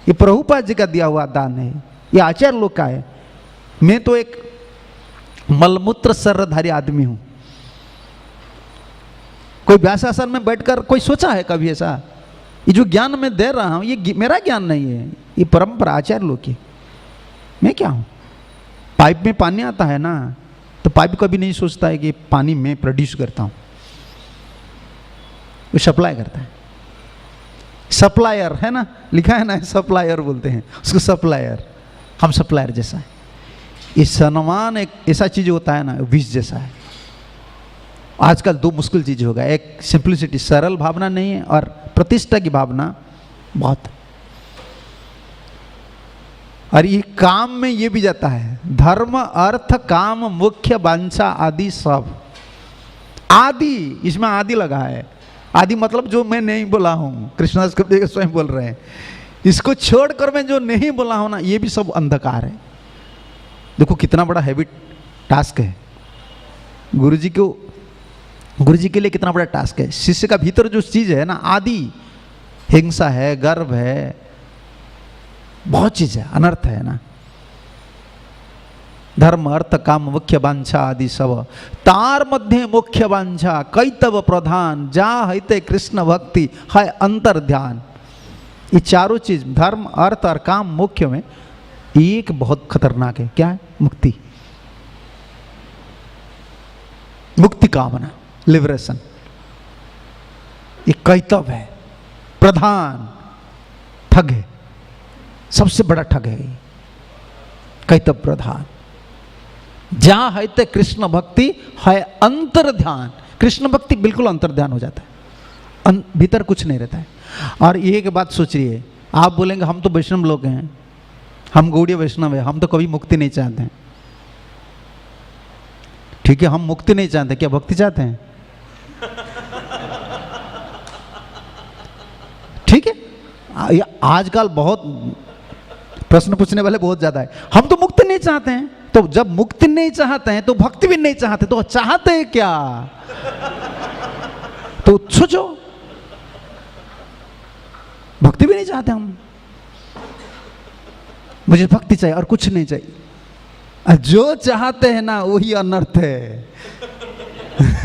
ये प्रभुपाद जी का दिया हुआ दान है, ये आचार्य लोग का है, मैं तो एक मलमूत्र शरीरधारी आदमी हूं। कोई व्यासासन में बैठकर कोई सोचा है कभी ऐसा? ये जो ज्ञान मैं दे रहा हूं ये मेरा ज्ञान नहीं है, ये परंपरा आचार्य लोग की। मैं क्या हूं? पाइप में पानी आता है ना, तो पाइप कभी नहीं सोचता है कि पानी मैं प्रोड्यूस करता हूं, वो सप्लाई करता है। सप्लायर है ना, लिखा है ना, सप्लायर बोलते हैं उसको, सप्लायर। हम सप्लायर जैसा है। ये सम्मान एक ऐसा चीज होता है ना, विष जैसा है। आजकल दो मुश्किल चीज होगा, एक सिंप्लिसिटी, सरल भावना नहीं है, और प्रतिष्ठा की भावना बहुत। और ये काम में ये भी जाता है, धर्म अर्थ काम मुख्य वांछा आदि सब। आदि, इसमें आदि लगा है। आदि मतलब जो मैं नहीं बोला हूं, कृष्णदास कबीर स्वयं बोल रहे हैं, इसको छोड़कर मैं जो नहीं बोला हूं ना, ये भी सब अंधकार है। देखो कितना बड़ा हैवी टास्क है गुरु जी के लिए, कितना बड़ा टास्क है। शिष्य का भीतर जो चीज है ना, आदि, हिंसा है, गर्व है, बहुत चीज है, अनर्थ है ना। धर्म अर्थ काम मुख्य वांछा आदि सब, तार मध्य मुख्य वांछा कैतव प्रधान, जा हईते कृष्ण भक्ति है अंतर ध्यान। ये चारों चीज, धर्म अर्थ और काम मुख्य में एक बहुत खतरनाक है, क्या है? मुक्ति, मुक्ति कामना, लिबरेशन। ये कैतव है, प्रधान, ठग है, सबसे बड़ा ठग है ये कैतव प्रधान। जहां है ते कृष्ण भक्ति है अंतर ध्यान। कृष्ण भक्ति बिल्कुल अंतर ध्यान हो जाता है, भीतर कुछ नहीं रहता है। और एक बात सोचिए, आप बोलेंगे हम तो वैष्णव लोग हैं, हम गौड़ीय वैष्णव है, हम तो कभी मुक्ति नहीं चाहते हैं। ठीक है, हम मुक्ति नहीं चाहते, क्या भक्ति चाहते हैं? ठीक है, आजकल बहुत प्रश्न पूछने वाले बहुत ज्यादा है। हम तो मुक्ति नहीं चाहते हैं, तो जब मुक्ति नहीं चाहते हैं तो भक्ति भी नहीं चाहते, तो चाहते हैं क्या? तो सोचो, भक्ति भी नहीं चाहते हम, मुझे भक्ति चाहिए और कुछ नहीं चाहिए। जो चाहते हैं ना वही अनर्थ है।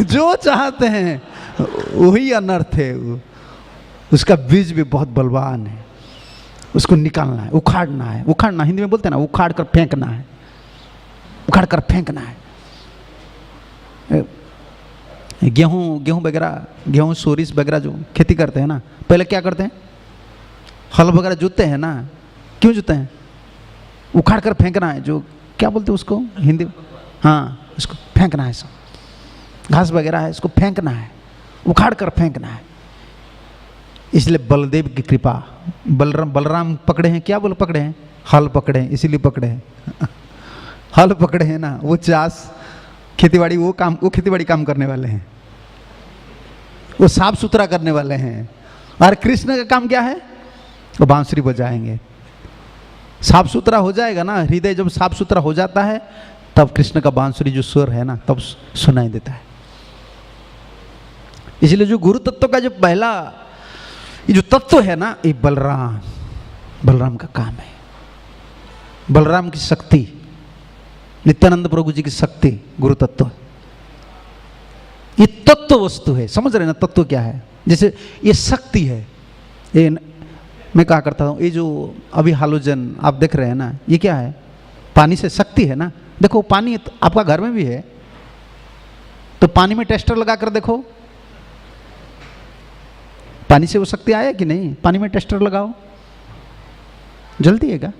जो चाहते हैं वही अनर्थ है। उसका बीज भी बहुत बलवान है, उसको निकालना है, उखाड़ना है। उखाड़ना हिंदी में बोलते हैं ना, उखाड़ कर फेंकना है, उखाड़ कर फेंकना है। गेहूं वगैरह, गेहूं सोरिस वगैरह जो खेती करते हैं ना, पहले क्या करते हैं? हल वगैरह जोतते हैं ना, क्यों जोतते हैं? उखाड़ कर फेंकना है, जो क्या बोलते हैं उसको हिंदी? हाँ, उसको फेंकना है। सब घास वगैरह है, इसको फेंकना है, उखाड़ कर फेंकना है। इसलिए बलदेव की कृपा, बलराम पकड़े हैं, क्या बोल पकड़े हैं? हल पकड़े हैं, इसीलिए पकड़े हैं। हल पकड़े हैं ना, वो चास खेतीबाड़ी, वो खेतीबाड़ी काम करने वाले हैं, वो साफ सुथरा करने वाले हैं। और कृष्ण का काम क्या है? वो बांसुरी बजाएंगे। साफ सुथरा हो जाएगा ना हृदय, जब साफ सुथरा हो जाता है तब कृष्ण का बांसुरी जो स्वर है ना, तब सुनाई देता है। इसलिए जो गुरु तत्व का जो पहला ये जो तत्व है ना, ये बलराम का काम है। बलराम की शक्ति, नित्यानंद प्रभु जी की शक्ति, गुरु तत्व, ये तत्व वस्तु है। समझ रहे ना तत्व क्या है? जैसे ये शक्ति है, ये मैं कहा करता हूँ, ये जो अभी हालोजन आप देख रहे हैं ना, ये क्या है? पानी से शक्ति है ना। देखो पानी आपका घर में भी है, तो पानी में टेस्टर लगा कर देखो, पानी से वो शक्ति आया कि नहीं? पानी में टेस्टर लगाओ, जलती है क्या?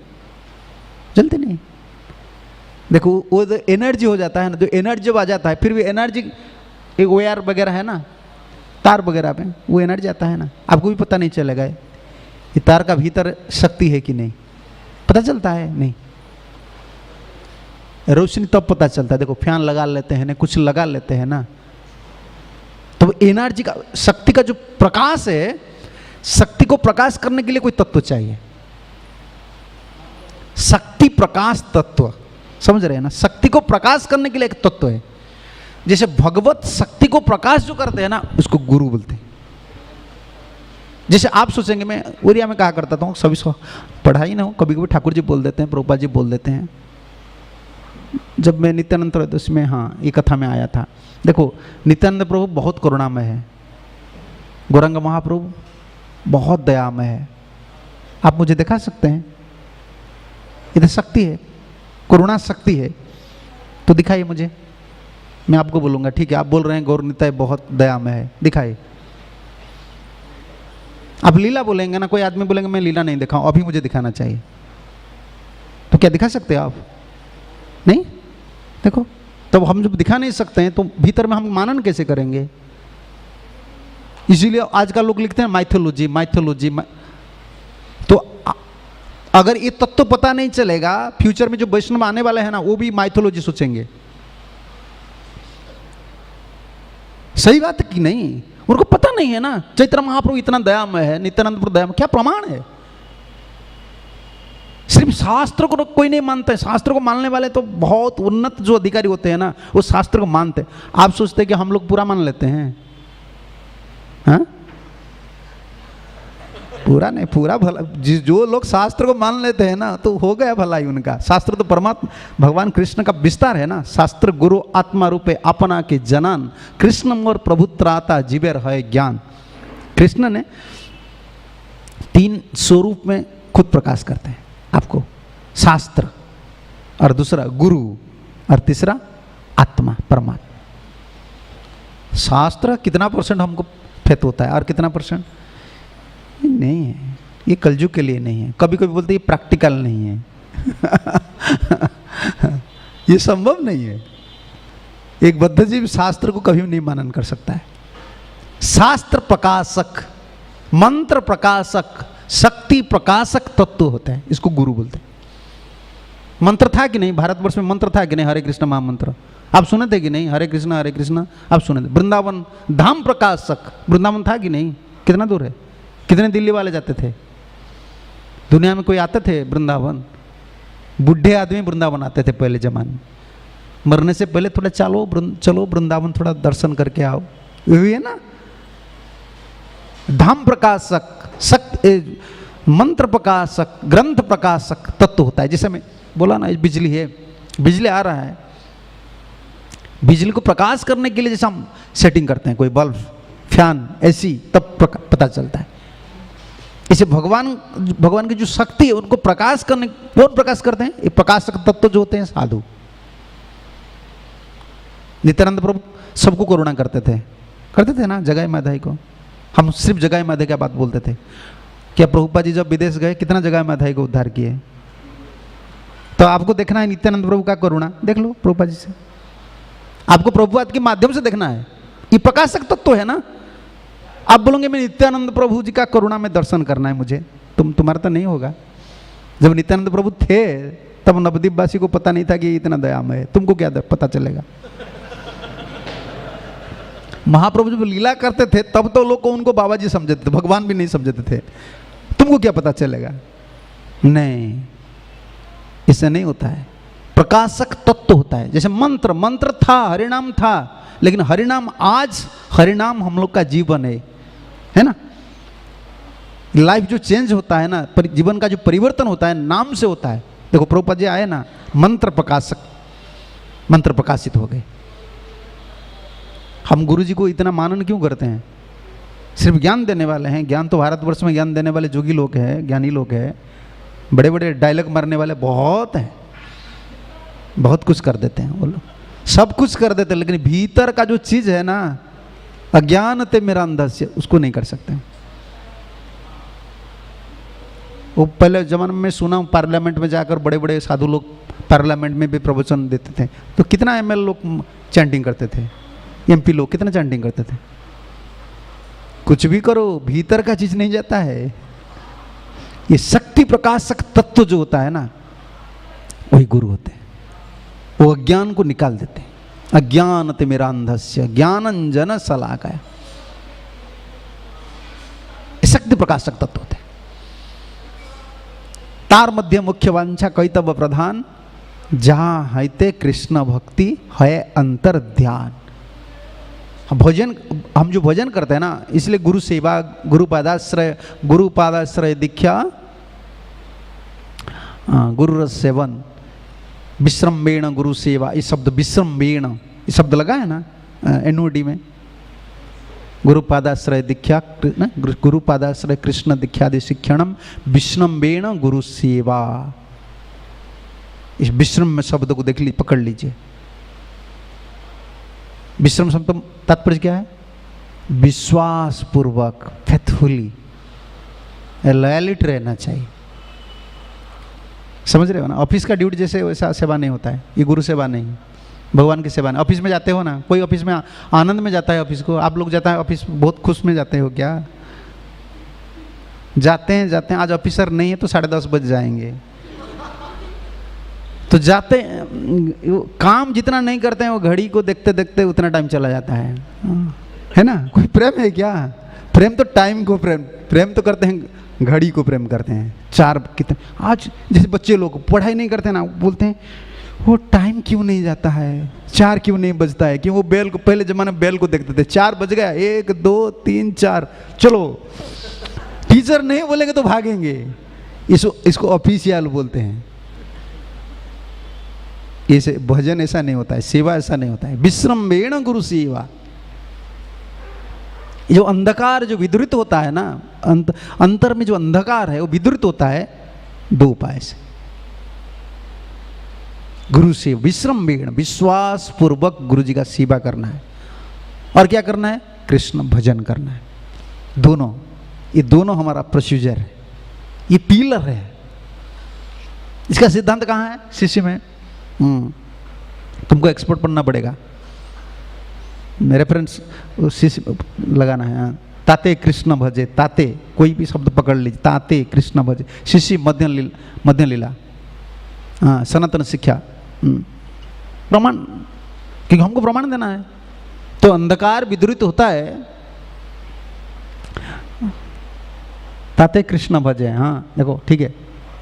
जलती नहीं। देखो वो एनर्जी हो जाता है ना, जो एनर्जी जब आ जाता है, फिर भी एनर्जी, एक वायर वगैरह है ना, तार वगैरह पे वो एनर्जी आता है ना, आपको भी पता नहीं चलेगा ये तार का भीतर शक्ति है कि नहीं, पता चलता है नहीं। रोशनी तब पता चलता है। देखो फैन लगा लेते हैं ना, कुछ लगा लेते हैं ना, तो एनर्जी का, शक्ति का जो प्रकाश है, शक्ति को प्रकाश करने के लिए कोई तत्व चाहिए। शक्ति प्रकाश तत्व, समझ रहे हैं ना? शक्ति को प्रकाश करने के लिए एक तत्व है। जैसे भगवत शक्ति को प्रकाश जो करते हैं ना, उसको गुरु बोलते हैं। जैसे आप सोचेंगे, मैं उरिया में कहा करता था, सभी पढ़ाई ना हो, कभी कभी ठाकुर जी बोल देते हैं, प्रभुपाद जी बोल देते हैं। जब मैं नित्यानंद त्रयोदशी में, हाँ, ये कथा में आया था। देखो, नित्यानंद प्रभु बहुत करुणामय है, गौरांग महाप्रभु बहुत दयामय है। आप मुझे दिखा सकते हैं? इधर शक्ति है, करुणा शक्ति है, तो दिखाइए मुझे। मैं आपको बोलूँगा, ठीक है, आप बोल रहे हैं गौर निताय बहुत दयामय है, दिखाइए। आप लीला बोलेंगे ना, कोई आदमी बोलेंगे मैं लीला नहीं दिखाऊं, अभी मुझे दिखाना चाहिए, तो क्या दिखा सकते हैं आप? नहीं। देखो, तब हम जब दिखा नहीं सकते हैं तो भीतर में हम मानन कैसे करेंगे? इसीलिए आजकल लोग लिखते हैं माइथोलॉजी माइथोलॉजी। तो अगर ये तत्व पता नहीं चलेगा, फ्यूचर में जो वैष्णव आने वाले हैं ना, वो भी माइथोलॉजी सोचेंगे। सही बात है कि नहीं? उनको पता नहीं है ना, चैतन्य महाप्रभु इतना दयामय है, नित्यानंद प्रभु दयामय, क्या प्रमाण है? सिर्फ शास्त्र को कोई नहीं मानता है। शास्त्र को मानने वाले तो बहुत उन्नत जो अधिकारी होते हैं ना, वो शास्त्र को मानते हैं। आप सोचते हैं कि हम लोग पूरा मान लेते हैं? हाँ, पूरा नहीं, पूरा भला। जो लोग शास्त्र को मान लेते हैं ना, तो हो गया भलाई उनका। शास्त्र तो परमात्मा भगवान कृष्ण का विस्तार है ना। शास्त्र गुरु आत्मा रूपे अपना के जनन, कृष्ण और प्रभुत्राता जीवेर है ज्ञान। कृष्ण ने 3 स्वरूप में खुद प्रकाश करते हैं आपको, शास्त्र, और दूसरा गुरु, और तीसरा आत्मा परमात्मा। शास्त्र कितना % हमको फेत होता है और कितना % नहीं है। ये कलयुग के लिए नहीं है। कभी कभी बोलते हैं ये प्रैक्टिकल नहीं है। ये संभव नहीं है। एक बद्धजीव शास्त्र को कभी नहीं मानन कर सकता है। शास्त्र प्रकाशक, मंत्र प्रकाशक, शक्ति प्रकाशक तत्व होता है, इसको गुरु बोलते हैं। मंत्र था कि नहीं भारतवर्ष में? मंत्र था कि नहीं? हरे कृष्ण महामंत्र आप सुने थे कि नहीं? हरे कृष्ण आप सुने थे। वृंदावन धाम प्रकाशक, वृंदावन था कि नहीं? कितना दूर है? कितने दिल्ली वाले जाते थे? दुनिया में कोई आते थे वृंदावन? बूढ़े आदमी वृंदावन आते थे पहले जमाने में। मरने से पहले थोड़ा चलो वृंदावन थोड़ा दर्शन करके आओ, यही है ना। धाम प्रकाशक, शक्ति, मंत्र प्रकाशक, ग्रंथ प्रकाशक तत्व होता है। जैसे मैं बोला ना, बिजली है, बिजली आ रहा है, बिजली को प्रकाश करने के लिए जैसे हम सेटिंग करते हैं, कोई बल्ब, फैन, एसी, तब पता चलता है। इसे भगवान की जो शक्ति है उनको प्रकाश करने, कौन प्रकाश करते हैं? ये प्रकाशक तत्व जो होते हैं साधु। नित्यानंद प्रभु सबको करुणा करते थे ना, जगाई माधाई को। हम सिर्फ जगाई माधाई की बात बोलते थे। क्या प्रभुपाद जी जब विदेश गए कितना जगाई माधाई को उद्धार किए? तो आपको देखना है नित्यानंद प्रभु का करुणा, देख लो प्रभुपाद जी से। आपको प्रभुपाद के माध्यम से देखना है। ये प्रकाशक तत्व है ना। आप बोलोगे मैं नित्यानंद प्रभु जी का करुणा में दर्शन करना है मुझे, तुम्हारा तो नहीं होगा। जब नित्यानंद प्रभु थे तब नवद्वीप वासी को पता नहीं था कि इतना दयामय है, तुमको क्या पता चलेगा? महाप्रभु जब लीला करते थे तब तो लोग को उनको बाबा जी समझते थे, भगवान भी नहीं समझते थे। तुमको क्या पता चलेगा? नहीं, इससे नहीं होता है। प्रकाशक तत्व होता है। जैसे मंत्र था, हरिनाम था, लेकिन हरिनाम आज हरिनाम हम लोग का जीवन है ना। लाइफ जो चेंज होता है ना, जीवन का जो परिवर्तन होता है नाम से होता है। देखो प्रभुपाद जी आए ना, मंत्र प्रकाशक, मंत्र प्रकाशित हो गए। हम गुरु जी को इतना मानन क्यों करते हैं? सिर्फ ज्ञान देने वाले हैं। ज्ञान तो भारतवर्ष में ज्ञान देने वाले जोगी लोग हैं, ज्ञानी लोग हैं, बड़े बड़े डायलॉग मारने वाले बहुत हैं, बहुत कुछ कर देते हैं वो लोग, सब कुछ कर देते हैं, लेकिन भीतर का जो चीज है ना, अज्ञान ते मेरा अंधस्य, उसको नहीं कर सकते। वो पहले जमाने में सुना हूँ, पार्लियामेंट में जाकर बड़े बड़े साधु लोग पार्लियामेंट में भी प्रवचन देते थे, तो कितना ML लोग चैंटिंग करते थे, MP लोग कितना चैंटिंग करते थे। कुछ भी करो, भीतर का चीज नहीं जाता है। ये शक्ति प्रकाशक तत्व जो होता है ना, वही गुरु होते हैं। वो अज्ञान को निकाल देते हैं। अज्ञान तिमिरांधस्य ज्ञानंजन शलाकया। शक्ति प्रकाशक तत्व होते। तार मध्य मुख्य वांछा कैतव प्रधान, जहां है ते कृष्ण भक्ति है अंतर ध्यान। भोजन, हम जो भोजन करते हैं ना, इसलिए गुरु सेवा, गुरु पादाश्रय दीक्षा, गुरु रस सेवन, विश्रम्भेण गुरु सेवा। ये शब्द विश्रम्भेण, ये शब्द लगा है ना एनओडी में। गुरु पादाश्रय दीक्षा, गुरु पादाश्रय कृष्ण दीक्षादि शिक्षणम विश्रम्भेण गुरु सेवा। इस विश्रम में शब्द को देख लीजिए, पकड़ लीजिए। विश्रम शब्द तात्पर्य क्या है? विश्वास पूर्वक, फेथफुली, लॉयलिटी रहना चाहिए। समझ रहे हो ना? ऑफिस का ड्यूटी जैसे वैसा सेवा नहीं होता है, ये गुरु सेवा नहीं, भगवान की सेवा नहीं। ऑफिस में जाते हो ना, कोई ऑफिस में आनंद में जाता है ऑफिस को, आप लोग जाता है ऑफिस बहुत खुश में जाते हो क्या? जाते हैं। आज ऑफिसर नहीं है तो 10:30 बज जाएंगे, तो जाते काम जितना नहीं करते हैं वो घड़ी को देखते देखते उतना टाइम चला जाता है ना? कोई प्रेम है क्या? प्रेम तो टाइम को प्रेम तो करते हैं, घड़ी को प्रेम करते हैं। 4 कितने आज जैसे बच्चे लोग पढ़ाई नहीं करते ना, बोलते हैं वो टाइम क्यों नहीं जाता है, 4 क्यों नहीं बजता है? क्यों? वो बेल को, पहले जमाने में बेल को देखते थे, 4 बज गया, 1 2 3 4 चलो। टीचर नहीं बोलेंगे तो भागेंगे। इसको ऑफिशियल बोलते हैं। ऐसे भजन ऐसा नहीं होता है, सेवा ऐसा नहीं होता है। विश्रम्भेण गुरु सेवा। जो अंधकार जो विदुरित होता है ना, अंतर में जो अंधकार है वो विदुरित होता है 2 उपाय से। गुरु से विश्रम्भेण, विश्वास पूर्वक गुरु जी का सेवा करना है, और क्या करना है? कृष्ण भजन करना है। दोनों, ये दोनों हमारा प्रोसीजर है, ये पिलर है। इसका सिद्धांत कहाँ है? शिष्य में। तुमको एक्सपर्ट पढ़ना पड़ेगा। मेरे फ्रेंड्स शिष्य लगाना है। ताते कृष्ण भजे, ताते कोई भी शब्द पकड़ लीजिए, ताते कृष्ण भजे। शिष्य मध्य लीला, हाँ, सनातन शिक्षा, प्रमाण, क्योंकि हमको प्रमाण देना है। तो अंधकार विदुरित होता है, ताते कृष्ण भजे। हाँ देखो, ठीक है,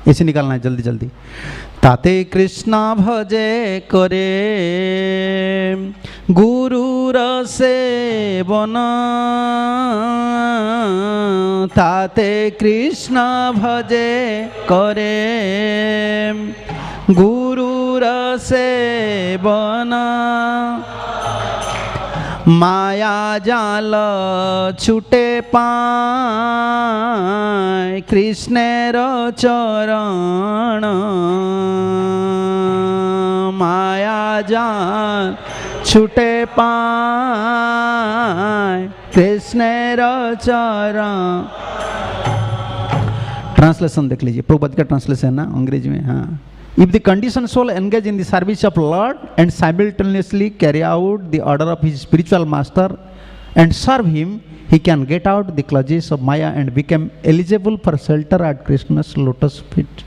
ऐसे निकालना है जल्दी जल्दी। ताते कृष्ण भजे करे गुरुर सेवन, ताते कृष्ण भजे करे गुरुर सेवन, माया जाल छूटे पाए कृष्णेर चरण, माया जाल छूटे पाए कृष्णेर चरण। ट्रांसलेशन देख लीजिए, प्रभुपाद का ट्रांसलेशन है ना अंग्रेजी में। हाँ, if the conditioned soul engage in the service of Lord and simultaneously carry out the order of his spiritual master and serve him, he can get out the clutches of Maya and become eligible for shelter at Krishna's lotus feet.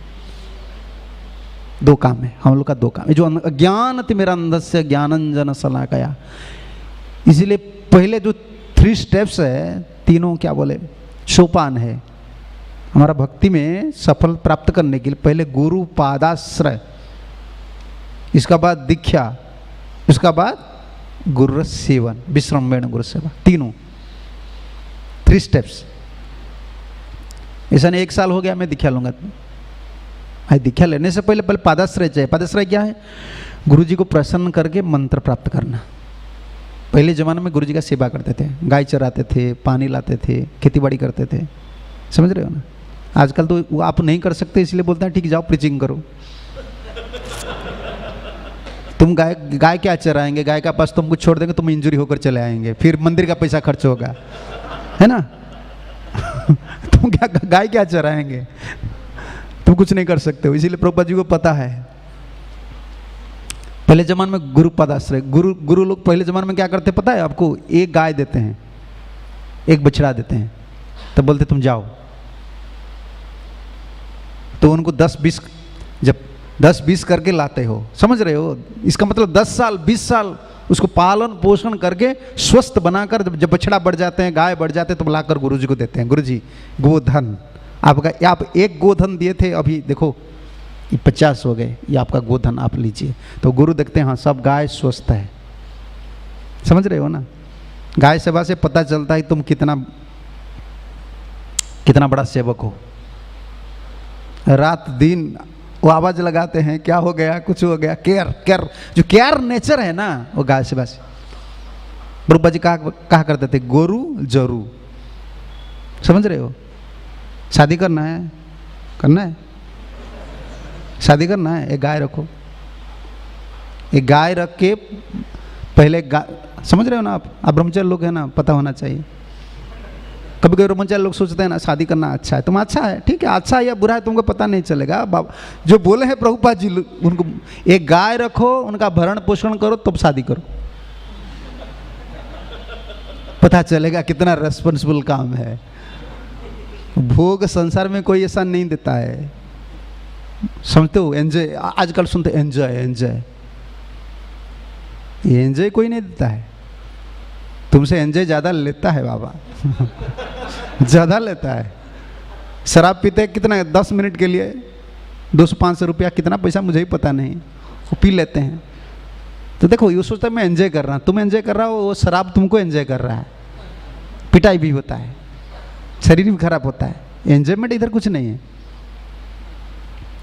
2 काम है हम लोग का, 2 काम। जो अज्ञान तिमिरांधस्य ज्ञानंजन शलाकया, इसीलिए पहले जो 3 स्टेप्स है, तीनों क्या बोले सोपान है हमारा भक्ति में सफल प्राप्त करने के लिए। पहले गुरु पादाश्रय, इसका बाद दीक्षा, इसका बाद गुरु सेवन, विश्रम्भेण गुरु सेवा। तीनों 3 स्टेप्स। ऐसा नहीं 1 साल हो गया मैं दीक्षा लूंगा। दीक्षा लेने से पहले पादाश्रय चाहिए। पादाश्रय क्या है? गुरु जी को प्रसन्न करके मंत्र प्राप्त करना। पहले जमाने में गुरु जी का सेवा करते थे, गाय चराते थे, पानी लाते थे, खेती बाड़ी करते थे। समझ रहे हो ना? आजकल तो आप नहीं कर सकते, इसलिए बोलते हैं ठीक जाओ प्रीचिंग करो। तुम गाय क्या चराएंगे? गाय का पास तुमको छोड़ देंगे, तुम इंजरी होकर चले आएंगे, फिर मंदिर का पैसा खर्च होगा, है ना? तुम क्या गाय क्या चराएंगे? तुम कुछ नहीं कर सकते हो। इसीलिए प्रभुपाद जी को पता है। पहले जमाने में गुरु पदाश्रय, गुरु लोग पहले जमाने में क्या करते पता है आपको? 1 गाय देते हैं, 1 बछड़ा देते हैं, तब बोलते तुम जाओ। तो उनको 10-20 जब 10-20 करके लाते हो, समझ रहे हो? इसका मतलब 10 साल 20 साल उसको पालन पोषण करके स्वस्थ बनाकर जब बछड़ा बढ़ जाते हैं, गाय बढ़ जाते हैं, तो लाकर गुरु जी को देते हैं। गुरु जी गोधन आपका, आप एक गोधन दिए थे, अभी देखो ये 50 हो गए, ये आपका गोधन आप लीजिए। तो गुरु देखते हैं हाँ सब गाय स्वस्थ है, समझ रहे हो ना? गाय सेवा से पता चलता है तुम कितना बड़ा सेवक हो। रात दिन वो आवाज लगाते हैं, क्या हो गया, कुछ हो गया, केयर जो केयर नेचर है ना, वो गाय सेवा से। प्रभुपाद जी कहा करते थे गोरु जरू, समझ रहे हो? शादी करना है शादी करना है, एक गाय रखो, एक गाय रख के पहले समझ रहे हो ना? आप ब्रह्मचारी लोग हैं ना, पता होना चाहिए। कभी कभी ब्रह्मचारी लोग सोचते हैं ना शादी करना अच्छा है, तुम अच्छा है, ठीक है, अच्छा है या बुरा है तुमको पता नहीं चलेगा। बाबा जो बोले हैं प्रभुपाद जी, उनको एक गाय रखो, उनका भरण पोषण करो, तब शादी करो, पता चलेगा कितना रेस्पॉन्सिबल काम है। भोग संसार में कोई ऐसा नहीं देता है, समझते हो? एंजॉय आजकल सुनते एंजॉय एंजॉय कोई नहीं देता है, तुमसे एंजॉय ज़्यादा लेता है बाबा ज़्यादा लेता है। शराब पीते कितना, 10 मिनट के लिए 200-500 रुपया, कितना पैसा मुझे ही पता नहीं, वो पी लेते हैं। तो देखो ये सोचता है मैं एंजॉय कर रहा हूँ, तुम एंजॉय कर रहा हो, वो शराब तुमको एंजॉय कर रहा है। पिटाई भी होता है, शरीर भी खराब होता है, एंजॉयमेंट इधर कुछ नहीं है।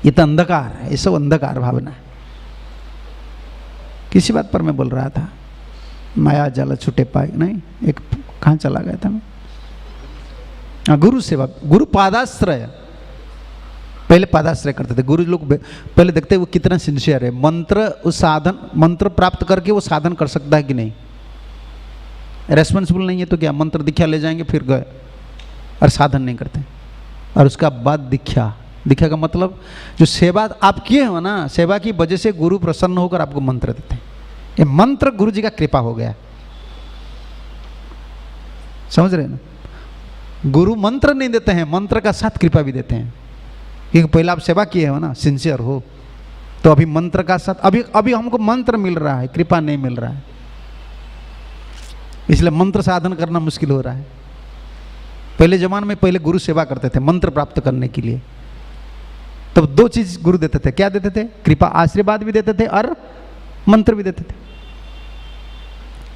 ये तो अंधकार है, ये सब अंधकार भावना है। किसी बात पर मैं बोल रहा था, माया जाल छूटे पाए नहीं, एक कहाँ चला गया था मैं? गुरु सेवा, गुरु पादाश्रय, पहले पादाश्रय करते थे गुरु लोग। पहले देखते वो कितना सिंसियर है, मंत्र उस साधन, मंत्र प्राप्त करके वो साधन कर सकता है कि नहीं। रेस्पॉन्सिबल नहीं है तो क्या, मंत्र दीक्षा ले जाएंगे फिर गए, और साधन नहीं करते। और उसका बाद दीक्षा का मतलब जो सेवा आप किए हो ना, सेवा की वजह से गुरु प्रसन्न होकर आपको मंत्र देते हैं। ये मंत्र गुरु जी का कृपा हो गया, समझ रहे हैं ना? गुरु मंत्र नहीं देते हैं, मंत्र का साथ कृपा भी देते हैं। क्योंकि पहले आप सेवा किए हो ना, सिंसियर हो, तो अभी मंत्र का साथ, अभी हमको मंत्र मिल रहा है, कृपा नहीं मिल रहा है, इसलिए मंत्र साधन करना मुश्किल हो रहा है। पहले जमाने में पहले गुरु सेवा करते थे मंत्र प्राप्त करने के लिए, तब 2 चीज गुरु देते थे। क्या देते थे? कृपा, आशीर्वाद भी देते थे और मंत्र भी देते थे।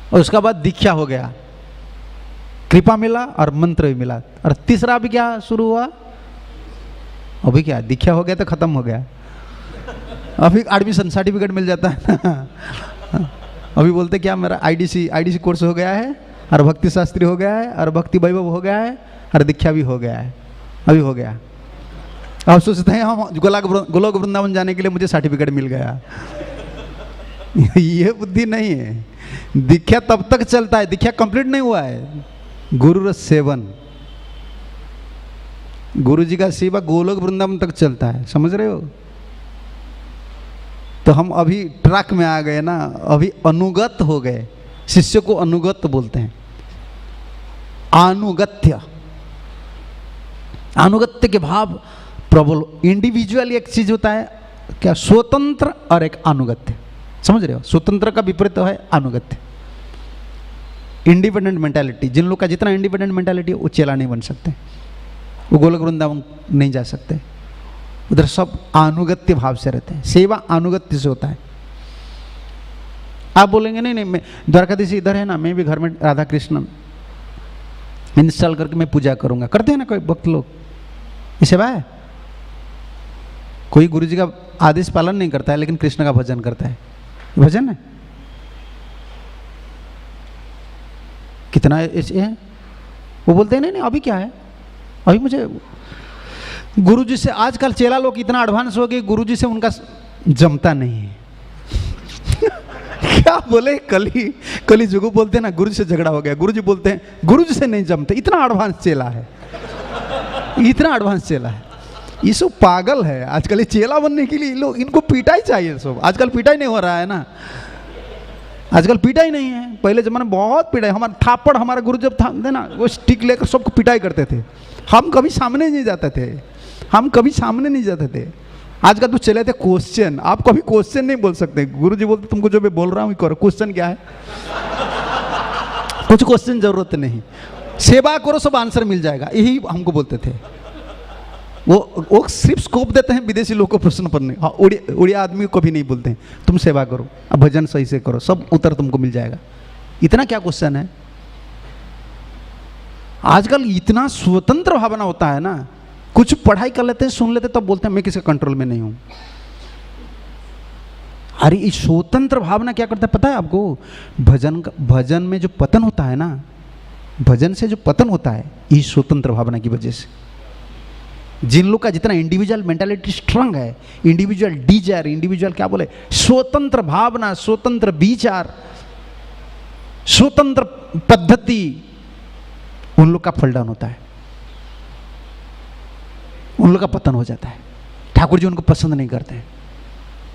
और उसका बाद दीक्षा हो गया, कृपा मिला और मंत्र भी मिला, और तीसरा अभी क्या शुरू हुआ? अभी क्या दीक्षा हो गया तो खत्म हो गया, अभी एडमिशन सर्टिफिकेट मिल जाता है अभी बोलते क्या मेरा आईडीसी कोर्स हो गया है, और भक्ति शास्त्री हो गया है, और भक्ति वैभव हो गया है, और दीक्षा भी हो गया है, अभी हो गया। अब सोचते हैं हम गोलोक वृंदावन जाने के लिए मुझे सर्टिफिकेट मिल गया ये बुद्धि नहीं है। दीक्षा तब तक चलता है, दीक्षा कंप्लीट नहीं हुआ है। गुरु रस सेवन, गुरु जी का सेवा गोलोक वृंदावन तक चलता है, समझ रहे हो? तो हम अभी ट्रैक में आ गए ना, अभी अनुगत हो गए। शिष्य को अनुगत बोलते हैं, अनुगत्य के भाव प्रबल। इंडिविजुअल एक चीज होता है क्या, स्वतंत्र, और एक अनुगत्य, समझ रहे हो? स्वतंत्र का विपरीत है अनुगत्य, इंडिपेंडेंट मेंटालिटी। जिन लोग का जितना इंडिपेंडेंट मेंटालिटी है वो चेला नहीं बन सकते, वो गोलोक वृंदावन नहीं जा सकते। उधर सब अनुगत्य भाव से रहते हैं, सेवा अनुगत्य से होता है। आप बोलेंगे नहीं मैं द्वारकाधीश इधर है ना, मैं भी घर में राधा कृष्ण इंस्टॉल करके मैं पूजा करूंगा। करते हैं ना कोई भक्त लोग, ये सेवा है। कोई गुरु जी का आदेश पालन नहीं करता है, लेकिन कृष्ण का भजन करता है, भजन है। कितना ऐसे है, वो बोलते हैं नहीं अभी क्या है, अभी मुझे गुरु जी से, आजकल चेला लोग इतना एडवांस हो गए, गुरु जी से उनका जमता नहीं है क्या बोले, कली जुगु बोलते हैं ना, गुरु जी से झगड़ा हो गया। गुरु जी बोलते हैं गुरु जी से नहीं जमते, इतना एडवांस चेला है, इतना एडवांस चेला है। ये सब पागल है। आजकल ये चेला बनने के लिए लोग, इनको पिटाई चाहिए सब। आजकल पिटाई नहीं हो रहा है ना, आजकल पिटाई नहीं है। पहले जमाने में बहुत पिटाई, हमारा थापड़, हमारा गुरु जब था ना, वो स्टिक लेकर सबको पिटाई करते थे। हम कभी सामने नहीं जाते थे, हम कभी सामने नहीं जाते थे। आज का तो चले थे क्वेश्चन, आप कभी क्वेश्चन नहीं बोल सकते। गुरुजी बोलते तुमको जो मैं बोल रहा हूँ करो, क्वेश्चन क्या है? कुछ क्वेश्चन जरूरत नहीं, सेवा करो सब आंसर मिल जाएगा, यही हमको बोलते थे। वो सिर्फ स्कोप देते हैं विदेशी लोग को प्रश्न पढ़ने। हाँ, उड़िया आदमी को कभी नहीं बोलते हैं तुम सेवा करो, अब भजन सही से करो, सब उत्तर तुमको मिल जाएगा। इतना क्या क्वेश्चन है? आजकल इतना स्वतंत्र भावना होता है ना, कुछ पढ़ाई कर लेते हैं, सुन लेते, तब बोलते हैं मैं किसी कंट्रोल में नहीं हूं। अरे इस स्वतंत्र भावना क्या करता है पता है आपको? भजन में जो पतन होता है ना, भजन से जो पतन होता है, इस स्वतंत्र भावना की वजह से। जिन लोग का जितना इंडिविजुअल मेंटालिटी स्ट्रांग है, इंडिविजुअल डिजायर, इंडिविजुअल क्या बोले, स्वतंत्र भावना, स्वतंत्र विचार, स्वतंत्र पद्धति, उन लोग का फॉल डाउन होता है, उन लोग का पतन हो जाता है। ठाकुर जी उनको पसंद नहीं करते हैं।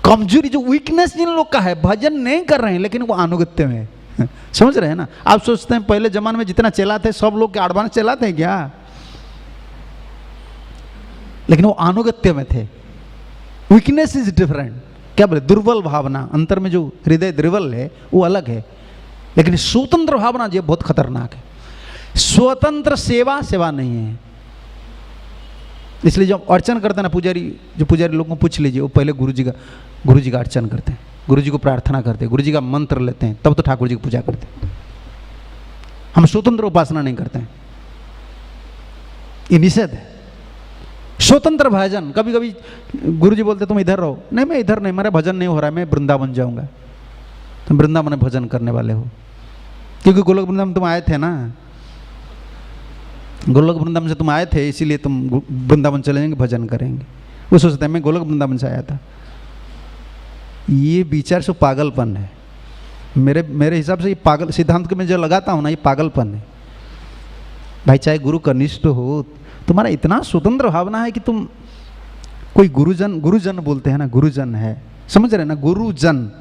कमजोरी, जो वीकनेस जिन लोग का है, भजन नहीं कर रहे हैं लेकिन वो अनुगत्य में है। समझ रहे हैं ना? आप सोचते हैं पहले जमाने में जितना चलाते सब लोग क्या एडवांस चलाते हैं क्या? लेकिन वो अनुगत्य में थे। Weakness is different. क्या बोले? दुर्बल भावना, अंतर में जो हृदय दुर्बल है वो अलग है, लेकिन स्वतंत्र भावना जो बहुत खतरनाक है। स्वतंत्र सेवा सेवा नहीं है। इसलिए जब अर्चन करते हैं ना पुजारी, जो पुजारी लोगों को पूछ लीजिए, वो पहले गुरु जी का अर्चन करते हैं, गुरु जी को प्रार्थना करते हैं, गुरु जी का मंत्र लेते हैं, तब तो ठाकुर जी की पूजा करते हैं। हम स्वतंत्र उपासना नहीं करते हैं, ये निषेध है। स्वतंत्र भजन, कभी कभी गुरु जी बोलते तुम इधर रहो, नहीं मैं इधर नहीं, मेरा भजन नहीं हो रहा है, मैं वृंदावन जाऊंगा। तुम वृंदावन में भजन करने वाले हो, क्योंकि गोलोक वृंदावन तुम आए थे ना, गोलोक वृंदावन से तुम आए थे, इसीलिए तुम वृंदावन चले जाएंगे, भजन करेंगे। वो सोचते हैं मैं गोलोक वृंदावन से आया था। ये विचार से पागलपन है। मेरे हिसाब से ये पागल सिद्धांत को मैं जो लगाता हूँ ना, ये पागलपन है भाई। चाहे गुरु कनिष्ठ हो, तुम्हारा इतना स्वतंत्र भावना है कि तुम कोई गुरुजन बोलते हैं ना, गुरुजन है, समझ रहे ना? गुरुजन,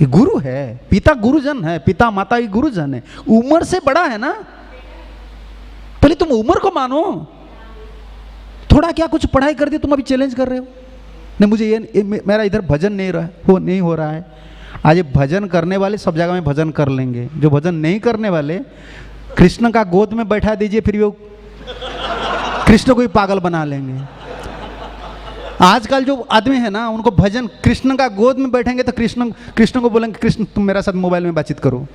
ये गुरु है, पिता गुरुजन है, पिता माता ही गुरुजन है, उम्र से बड़ा है ना। पहले तुम उम्र को मानो। थोड़ा क्या कुछ पढ़ाई कर दी, तुम अभी चैलेंज कर रहे हो नहीं मुझे ये मेरा इधर भजन नहीं हो रहा है। आज ये भजन करने वाले सब जगह में भजन कर लेंगे, जो भजन नहीं करने वाले कृष्ण का गोद में बैठा दीजिए, फिर वो कृष्ण को ही पागल बना लेंगे। आजकल जो आदमी है ना, उनको भजन, कृष्ण का गोद में बैठेंगे तो कृष्ण को बोलेंगे कृष्ण तुम मेरा साथ मोबाइल में बातचीत करो।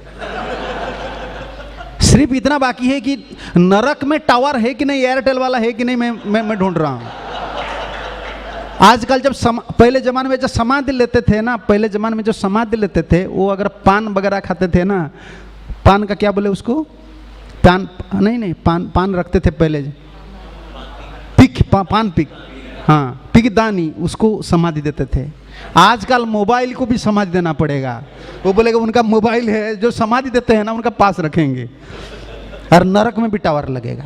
सिर्फ इतना बाकी है कि नरक में टावर है कि नहीं, एयरटेल वाला है कि नहीं, मैं ढूंढ रहा हूं। आजकल जब पहले जमाने में जो समाधि लेते थे ना, पहले जमाने में जो समाधि लेते थे, वो अगर पान वगैरह खाते थे ना, पान का क्या बोले उसको, पान नहीं पान रखते थे पहले, पान पिक, हाँ पिक दानी, उसको समाधि देते थे। आजकल मोबाइल को भी समाधि देना पड़ेगा। वो बोलेगा उनका मोबाइल है, जो समाधि देते हैं ना उनका पास रखेंगे, और नरक में भी टावर लगेगा।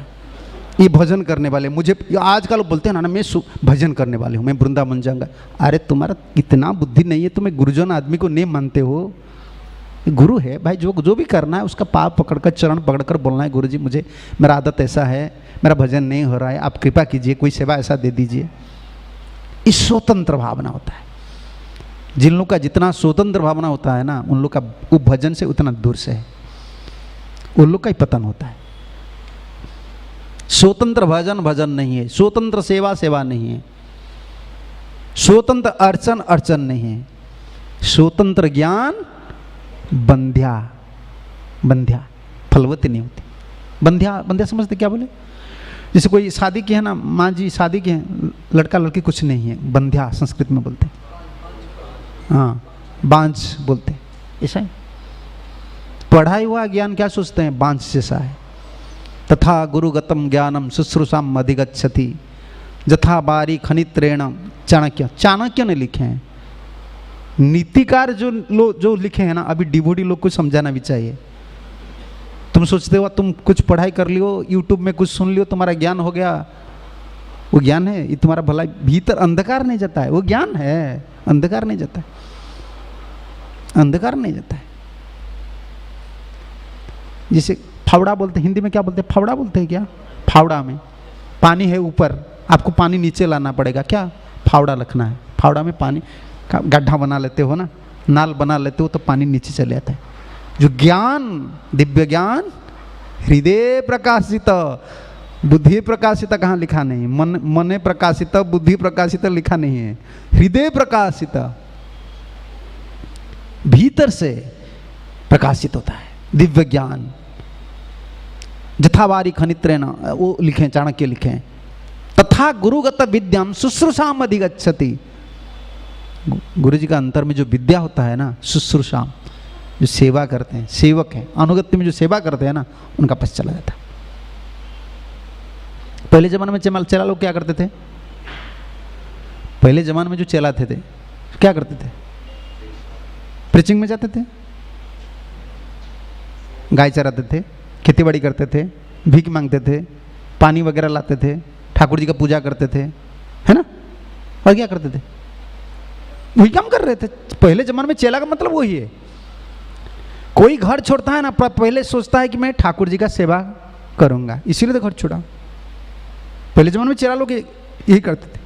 ये भजन करने वाले, मुझे आजकल बोलते हैं ना मैं भजन करने वाले हूँ, मैं वृंदावन जाऊंगा। अरे तुम्हारा इतना बुद्धि नहीं है, तुम्हें गुरुजन आदमी को नहीं मानते हो। गुरु है भाई, जो भी करना है उसका पाप पकड़कर, चरण पकड़कर बोलना है, गुरु जी मुझे, मेरा आदत ऐसा है, मेरा भजन नहीं हो रहा है, आप कृपा कीजिए, कोई सेवा ऐसा दे दीजिए। इस स्वतंत्र भावना होता है। जिन लोग का जितना स्वतंत्र भावना होता है ना, उन लोग का वो भजन से उतना दूर से है, उन लोग का ही पतन होता है। स्वतंत्र भजन नहीं है, स्वतंत्र सेवा नहीं है, स्वतंत्र अर्चन नहीं है, स्वतंत्र ज्ञान बंध्या फलवती नहीं होती। बंध्या समझते क्या बोले? जैसे कोई शादी की है ना, माँ जी शादी की है, लड़का लड़की कुछ नहीं है, बंध्या संस्कृत में बोलते, हाँ बांझ बोलते, ऐसा ही। पढ़ाई हुआ ज्ञान क्या सोचते हैं, बांझ जैसा है। तथा गुरुगतम ज्ञानम शुश्रूषाम अधिगच्छति जथा बारी खनित्रेण चाणक्य ने लिखे हैं। नीतिकार जो लिखे हैं ना, अभी डिवोटी लोग को समझाना भी चाहिए। तुम सोचते हो तुम कुछ पढ़ाई कर लियो, यूट्यूब में कुछ सुन लियो, तुम्हारा ज्ञान हो गया, वो ज्ञान है? ये तुम्हारा भला भीतर अंधकार नहीं जाता है, वो ज्ञान है, अंधकार नहीं जाता है, अंधकार नहीं जाता है। जैसे फावड़ा बोलते, हिंदी में क्या बोलते हैं, फावड़ा बोलते हैं क्या? फावड़ा में पानी है ऊपर, आपको पानी नीचे लाना पड़ेगा। क्या? फावड़ा रखना है, फावड़ा में पानी का गड्ढा बना लेते हो ना, नाल बना लेते हो तो पानी नीचे चले जाता है। जो ज्ञान, दिव्य ज्ञान, हृदय प्रकाशित, बुद्धि प्रकाशित कहाँ लिखा नहीं, मने प्रकाशित, बुद्धि प्रकाशित लिखा नहीं है, हृदय प्रकाशित, भीतर से प्रकाशित होता है दिव्य ज्ञान। जथावारी खनित्रेण, वो लिखें, चाणक्य लिखें, तथा गुरुगत विद्याम शुश्रूषाम अधिगच्छति। गुरु जी का अंतर में जो विद्या होता है ना, शुश्रूषाम, जो सेवा करते हैं, सेवक हैं, अनुगत्य में जो सेवा करते हैं ना, उनका पास चला जाता है। पहले जमाने में चेला लोग क्या करते थे? पहले जमाने में जो चेलाते थे क्या करते थे? प्रीचिंग में जाते थे, गाय चराते थे, खेतीबाड़ी करते थे, भीख मांगते थे, पानी वगैरह लाते थे, ठाकुर जी का पूजा करते थे, है ना? और क्या करते थे? वही काम कर रहे थे। पहले जमाने में चेला का मतलब वही है। कोई घर छोड़ता है ना, पहले सोचता है कि मैं ठाकुर जी का सेवा करूंगा, इसीलिए तो घर छोड़ा। पहले जमाने में चेला लोग यही करते थे।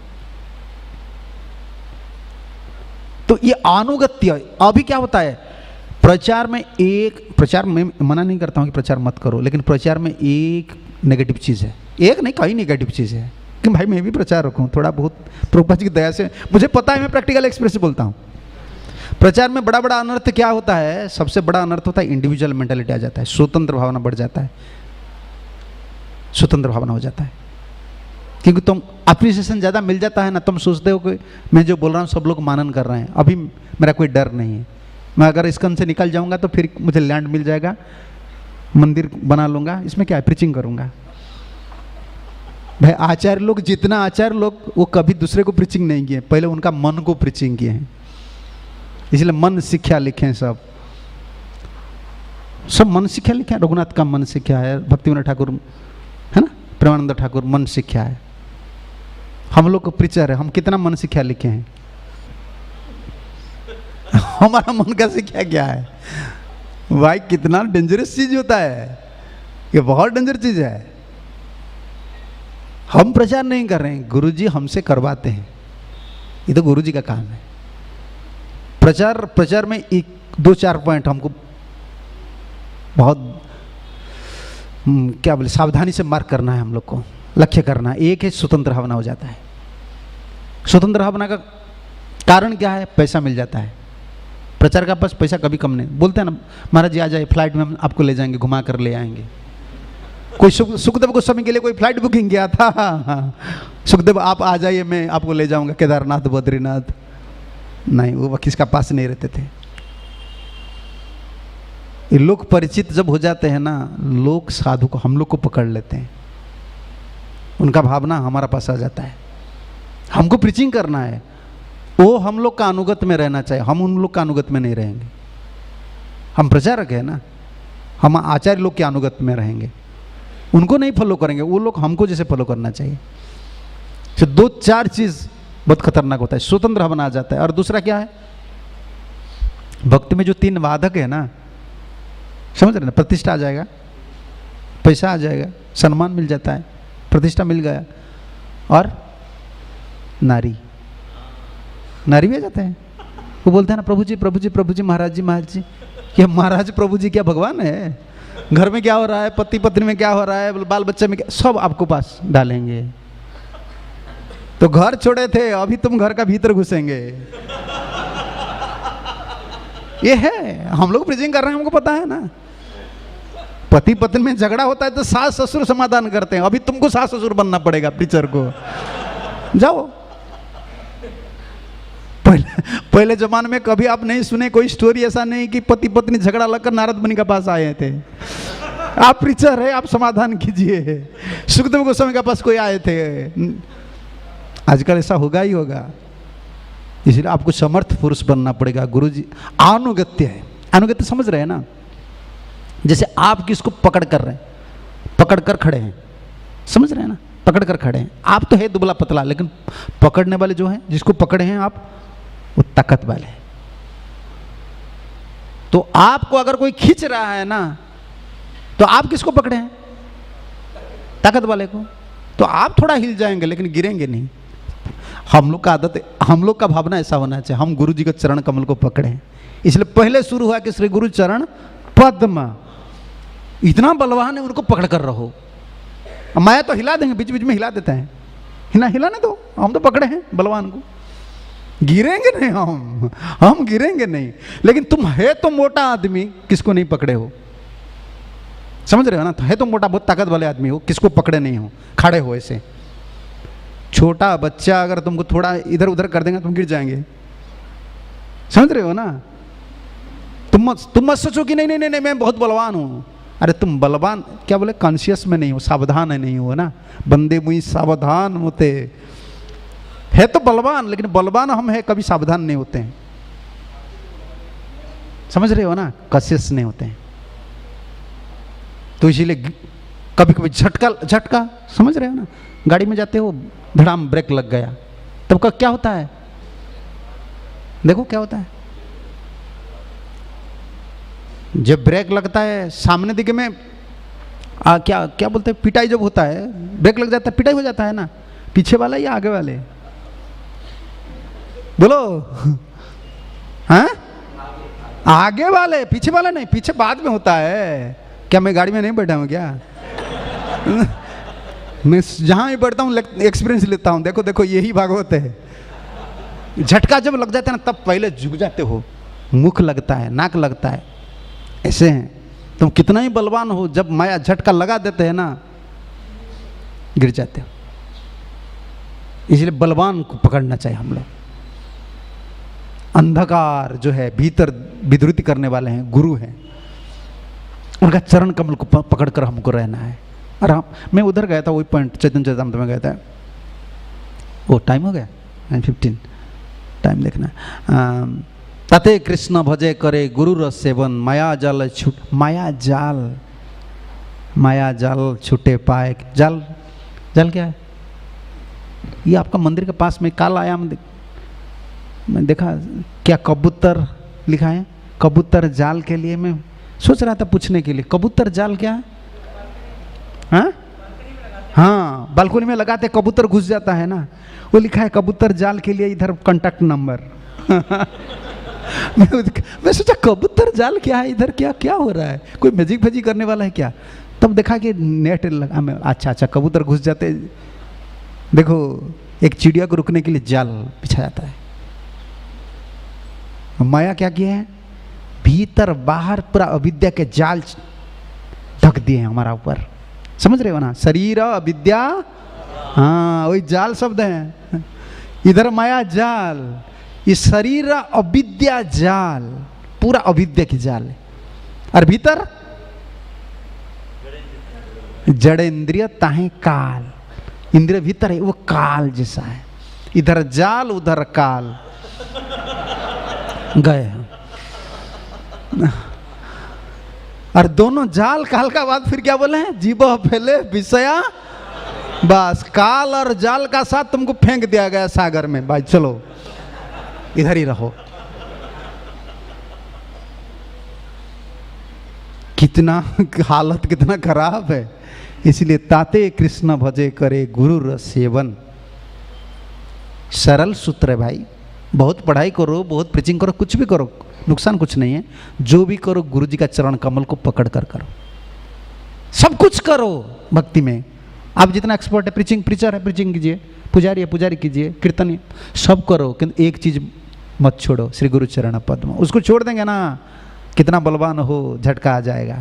तो ये अनुगत्य। अभी क्या होता है? प्रचार में मना नहीं करता हूं कि प्रचार मत करो, लेकिन प्रचार में एक नेगेटिव चीज़ है, एक नहीं कई नेगेटिव चीज़ है कि भाई मैं भी प्रचार रखूं थोड़ा बहुत, प्रभुपाद जी की दया से मुझे पता है, मैं प्रैक्टिकल एक्सपीरियंस से बोलता हूं। प्रचार में बड़ा बड़ा अनर्थ क्या होता है? सबसे बड़ा अनर्थ होता है इंडिविजुअल मेंटालिटी आ जाता है, स्वतंत्र भावना बढ़ जाता है, स्वतंत्र भावना हो जाता है, क्योंकि तुम अप्रिसिएशन ज़्यादा मिल जाता है ना, तुम सोचते हो कि मैं जो बोल रहा हूँ सब लोग मानन कर रहे हैं, अभी मेरा कोई डर नहीं है, मैं अगर स्कंद से निकल जाऊंगा तो फिर मुझे लैंड मिल जाएगा, मंदिर बना लूंगा, इसमें क्या है, प्रीचिंग करूंगा। भाई आचार्य लोग, जितना आचार्य लोग, वो कभी दूसरे को प्रीचिंग नहीं किए, पहले उनका मन को प्रीचिंग किए हैं, इसलिए मन शिक्षा लिखे हैं। सब मन शिक्षा लिखे हैं। रघुनाथ का मन शिक्षा है, भक्तिविनोद ठाकुर है ना, प्रेमानंद ठाकुर मन शिक्षा है। हम लोग को प्रीचर है, हम कितना मन शिक्षा लिखे हैं? हमारा मन का शिक्षा क्या है भाई? कितना डेंजरस चीज होता है ये, बहुत डेंजर चीज है। हम प्रचार नहीं कर रहे हैं, गुरुजी हमसे करवाते हैं, ये तो गुरुजी का काम है। प्रचार में एक दो चार पॉइंट हमको बहुत क्या बोले, सावधानी से मार्क करना है, हम लोग को लक्ष्य करना है। एक है स्वतंत्र भावना हो जाता है। स्वतंत्र भावना का कारण क्या है? पैसा मिल जाता है। प्रचार का पास पैसा कभी कम नहीं, बोलते हैं ना महाराज जी आ जाए, फ्लाइट में हम आपको ले जाएंगे, घुमा कर ले आएंगे। कोई सुखदेव गोस्वामी के लिए कोई फ्लाइट बुकिंग किया था, सुखदेव आप आ जाइए, मैं आपको ले जाऊंगा केदारनाथ बद्रीनाथ, नहीं, वो किसका पास नहीं रहते थे। ये लोग परिचित जब हो जाते हैं ना, लोग साधु को, हम लोग को पकड़ लेते हैं, उनका भावना हमारा पास आ जाता है। हमको प्रीचिंग करना है, वो हम लोग का अनुगत में रहना चाहिए, हम उन लोग का अनुगत में नहीं रहेंगे। हम प्रचारक है ना, हम आचार्य लोग के अनुगत में रहेंगे, उनको नहीं फॉलो करेंगे, वो लोग हमको जैसे फॉलो करना चाहिए। तो दो चार चीज बहुत खतरनाक होता है, स्वतंत्र भावना आ जाता है। और दूसरा क्या है? भक्ति में जो तीन वादक है ना, समझ रहे ना, प्रतिष्ठा आ जाएगा, पैसा आ जाएगा, सम्मान मिल जाता है, प्रतिष्ठा मिल गया, और नारी भी आ जाते हैं। वो बोलते हैं ना प्रभु जी प्रभु जी प्रभु जी, महाराज जी महाराज जी। क्या महाराज प्रभु जी क्या भगवान है? घर में क्या हो रहा है, पति पत्नी में क्या हो रहा है, बाल बच्चे में क्या, सब आपको पास डालेंगे। तो घर छोड़े थे, अभी तुम घर का भीतर घुसेंगे। ये है, हम लोग प्रीचिंग कर रहे हैं, हमको पता है ना। पति पत्नी में झगड़ा होता है तो सास ससुर समाधान करते हैं, अभी तुमको सास ससुर बनना पड़ेगा प्रीचर को। जाओ। पहले जमाने में कभी आप नहीं सुने कोई स्टोरी ऐसा नहीं कि पति पत्नी झगड़ा लगकर नारद मुनि के पास आए थे। आप प्रीचर है, आप समाधान कीजिए। सुखदेव गोस्वामी के पास कोई आए थे। आजकल ऐसा होगा ही होगा, इसलिए आपको समर्थ पुरुष बनना पड़ेगा। गुरुजी अनुगत्य है, अनुगत्य समझ रहे हैं ना? जैसे आप किसको पकड़ कर रहे हैं, पकड़ कर खड़े हैं, समझ रहे हैं ना, पकड़ कर खड़े हैं। आप तो है दुबला पतला, लेकिन पकड़ने वाले जो हैं, जिसको पकड़े हैं आप, वो ताकत वाले हैं। तो आपको अगर कोई खींच रहा है ना, तो आप किसको पकड़े हैं? ताकत वाले को। तो आप थोड़ा हिल जाएंगे लेकिन गिरेंगे नहीं। हम लोग का आदत है, हम लोग का भावना ऐसा होना चाहिए, हम गुरु जी के चरण कमल को पकड़े। इसलिए पहले शुरू हुआ कि श्री गुरु चरण पद्म, इतना बलवान है उनको पकड़ कर रहो। माया तो हिला देंगे, बीच बीच में हिला देते हैं, हिलाने दो, हम तो पकड़े हैं बलवान को, गिरेंगे नहीं हम गिरेंगे नहीं। लेकिन तुम है तो मोटा आदमी, किसको नहीं पकड़े हो, समझ रहे हो ना? तो है तो मोटा, बहुत ताकत वाले आदमी हो, किसको पकड़े नहीं हो, खड़े हो ऐसे। छोटा बच्चा अगर तुमको थोड़ा इधर उधर कर देंगे तुम गिर जाएंगे, समझ रहे हो ना? तुम मत सोचो कि नहीं नहीं नहीं मैं बहुत बलवान हूं। अरे तुम बलवान क्या बोले, कॉन्शियस में नहीं हो, सावधान है नहीं हो ना। बंदे मुई सावधान होते, है तो बलवान, लेकिन बलवान हम है कभी सावधान नहीं होते हैं, समझ रहे हो ना? कॉन्शियस नहीं होते हैं। तो इसीलिए कभी कभी झटका, समझ रहे हो ना? गाड़ी में जाते हो, धड़ाम ब्रेक लग गया, तब का क्या होता है, देखो क्या होता है। जब ब्रेक लगता है सामने दिखे में क्या क्या बोलते हैं, पिटाई जब होता है, ब्रेक लग जाता है पिटाई हो जाता है ना, पीछे वाला या आगे वाले, बोलो हाँ? आगे वाले, पीछे वाला नहीं, पीछे बाद में होता है। क्या मैं गाड़ी में नहीं बैठा हूँ क्या? मैं जहां भी बैठता हूँ एक्सपीरियंस लेता हूँ। देखो देखो यही भागवत है। झटका जब लग जाता है ना तब पहले झुक जाते हो, मुख लगता है, नाक लगता है, ऐसे हैं। तुम कितना ही बलवान हो, जब माया झटका लगा देते हैं ना गिर जाते हो। इसलिए बलवान को पकड़ना चाहिए हम लोग। अंधकार जो है भीतर विद्रुति करने वाले हैं, गुरु हैं, उनका चरण कमल को पकड़कर हमको रहना है। और मैं उधर गया था, वही पॉइंट चैतन्य चैतामृत में गया था। वो टाइम हो गया 9:15, टाइम देखना। तते कृष्ण भजे करे गुरु रस सेवन, माया जाल छूट, माया जाल छूटे पाए। जाल क्या है? ये आपका मंदिर के पास में काल आयाम मैं देखा, क्या कबूतर लिखा है? कबूतर जाल के लिए मैं सोच रहा था पूछने के लिए, कबूतर जाल क्या है? हाँ, बालकनी में लगाते कबूतर घुस जाता है ना, वो लिखा है कबूतर जाल के लिए इधर कांटेक्ट नंबर। मैं सोचा कबूतर जाल क्या है, इधर क्या क्या हो रहा है, कोई मैजिक फैजिक करने वाला है क्या? तब देखा कि नेट लगा में, अच्छा कबूतर घुस जाते। देखो एक चिड़िया को रुकने के लिए जाल बिछा जाता है। माया क्या किया है, भीतर बाहर पूरा अविद्या के जाल ढक दिए हैं हमारा ऊपर, समझ रहे हो ना? शरीर अविद्या, हाँ वही जाल शब्द है। इधर माया जाल, इस शरीर अविद्या जाल, पूरा अविद्या की जाल है। और भीतर जड़ इंद्रिय ताहे काल, इंद्रिय भीतर है वो काल जैसा है, इधर जाल उधर काल गए। और दोनों जाल काल का बाद फिर क्या बोले हैं, जीव फैले विषया, बस काल और जाल का साथ तुमको फेंक दिया गया सागर में, भाई चलो इधर ही रहो। कितना हालत कितना खराब है। इसलिए ताते कृष्ण भजे करे गुरु रस सेवन, सरल सूत्र है भाई। बहुत पढ़ाई करो, बहुत प्रीचिंग करो, कुछ भी करो, नुकसान कुछ नहीं है। जो भी करो गुरु जी का चरण कमल को पकड़ कर करो, सब कुछ करो भक्ति में। आप जितना एक्सपर्ट है, प्रीचिंग प्रीचर है प्रीचिंग कीजिए, पुजारी है पुजारी कीजिए, कीर्तन सब करो, किंतु एक चीज मत छोड़ो, श्री गुरु चरण पद्म। उसको छोड़ देंगे ना, कितना बलवान हो झटका आ जाएगा।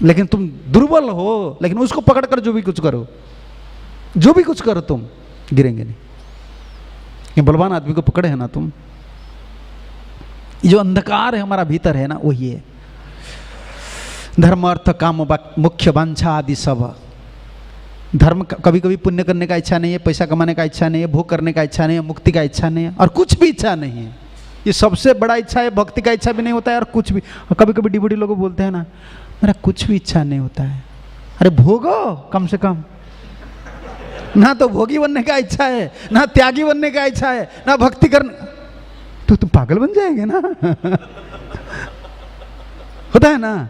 लेकिन तुम दुर्बल हो, लेकिन उसको पकड़ कर जो भी कुछ करो तुम गिरेंगे नहीं। ये बलवान आदमी को पकड़े है ना तुम, जो अंधकार है हमारा भीतर है ना, वही है। धर्म अर्थ काम मुख्य वांछा आदि सब। धर्म कभी कभी पुण्य करने का इच्छा नहीं है, पैसा कमाने का इच्छा नहीं है, भोग करने का इच्छा नहीं है, मुक्ति का इच्छा नहीं है, और कुछ भी इच्छा नहीं है। ये सबसे बड़ा इच्छा है, भक्ति का इच्छा भी नहीं होता है, और कुछ भी। कभी कभी डिबोडी लोग बोलते हैं ना, मेरा कुछ भी इच्छा नहीं होता है। अरे भोगो कम से कम, ना तो भोगी बनने का इच्छा है, ना त्यागी बनने का इच्छा है, ना भक्ति करने, तो तुम पागल बन जाएंगे ना। होता है ना,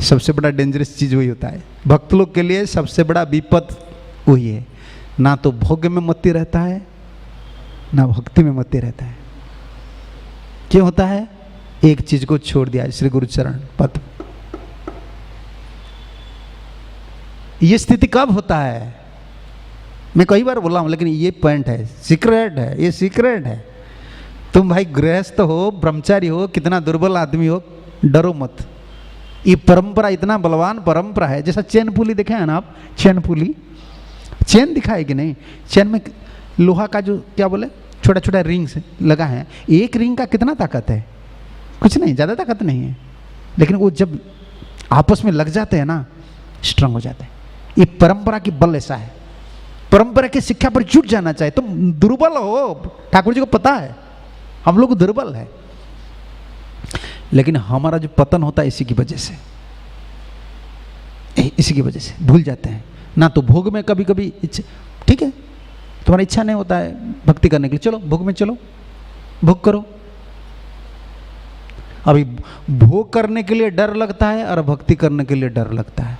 सबसे बड़ा डेंजरस चीज़ वही होता है। भक्त लोग के लिए सबसे बड़ा विपद वही है, ना तो भोग में मत्ती रहता है ना भक्ति में मत्ती रहता है। क्यों होता है? एक चीज को छोड़ दिया, श्री गुरु चरण पद। ये स्थिति कब होता है? मैं कई बार बोला हूं, लेकिन ये पॉइंट है, सीक्रेट है, ये सीक्रेट है। तुम भाई गृहस्थ हो, ब्रह्मचारी हो, कितना दुर्बल आदमी हो, डरो मत। ये परंपरा इतना बलवान परंपरा है। जैसा चैन पुली देखे हैं ना आप, चैन पुली, चैन दिखाए कि नहीं? चैन में लोहा का जो क्या बोले छोटा छोटा रिंग से लगा है, एक रिंग का कितना ताकत है? कुछ नहीं, ज़्यादा ताकत नहीं है, लेकिन वो जब आपस में लग जाते हैं ना, स्ट्रांग हो जाते हैं। ये परंपरा की बल ऐसा है। परंपरा की शिक्षा पर जुट जाना चाहिए। तुम दुर्बल हो, ठाकुर जी को पता है, हम लोग दुर्बल है, लेकिन हमारा जो पतन होता है इसी की वजह से, इसी की वजह से भूल जाते हैं ना। तो भोग में कभी कभी ठीक है, तुम्हारा इच्छा नहीं होता है भक्ति करने के लिए, चलो भोग में चलो, भोग करो। अभी भोग करने के लिए डर लगता है और भक्ति करने के लिए डर लगता है।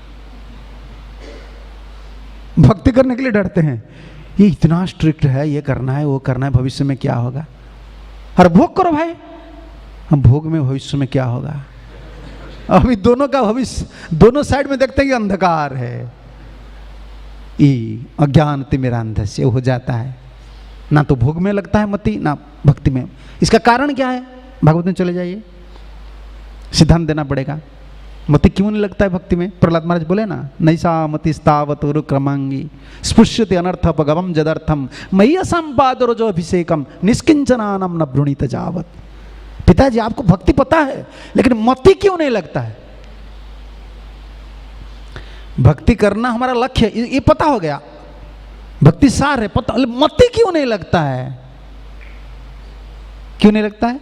भक्ति करने के लिए डरते हैं, ये इतना स्ट्रिक्ट है, ये करना है, वो करना है, भविष्य में क्या होगा। और भोग करो भाई, हम भोग में भविष्य में क्या होगा। अभी दोनों का भविष्य, दोनों साइड में देखते हैं कि अंधकार है, ये अज्ञान तिमिरांध से हो जाता है। ना तो भोग में लगता है मति, ना भक्ति में। इसका कारण क्या है? भागवत में चले जाइए, सिद्धांत देना पड़ेगा। मति क्यों नहीं लगता है भक्ति में? प्रहलाद महाराज बोले ना, नैसा मति स्तावत क्रमांगी स्पृश्यते अनर्थपगमं जदर्थम मय्य संपादरोजो अभिषेकम निष्किंचनानम न भ्रूणित जावत। पिताजी आपको भक्ति पता है, लेकिन मति क्यों नहीं लगता है? भक्ति करना हमारा लक्ष्य है, ये पता हो गया, भक्ति सार है, पता, मति क्यों नहीं लगता है? क्यों नहीं लगता है?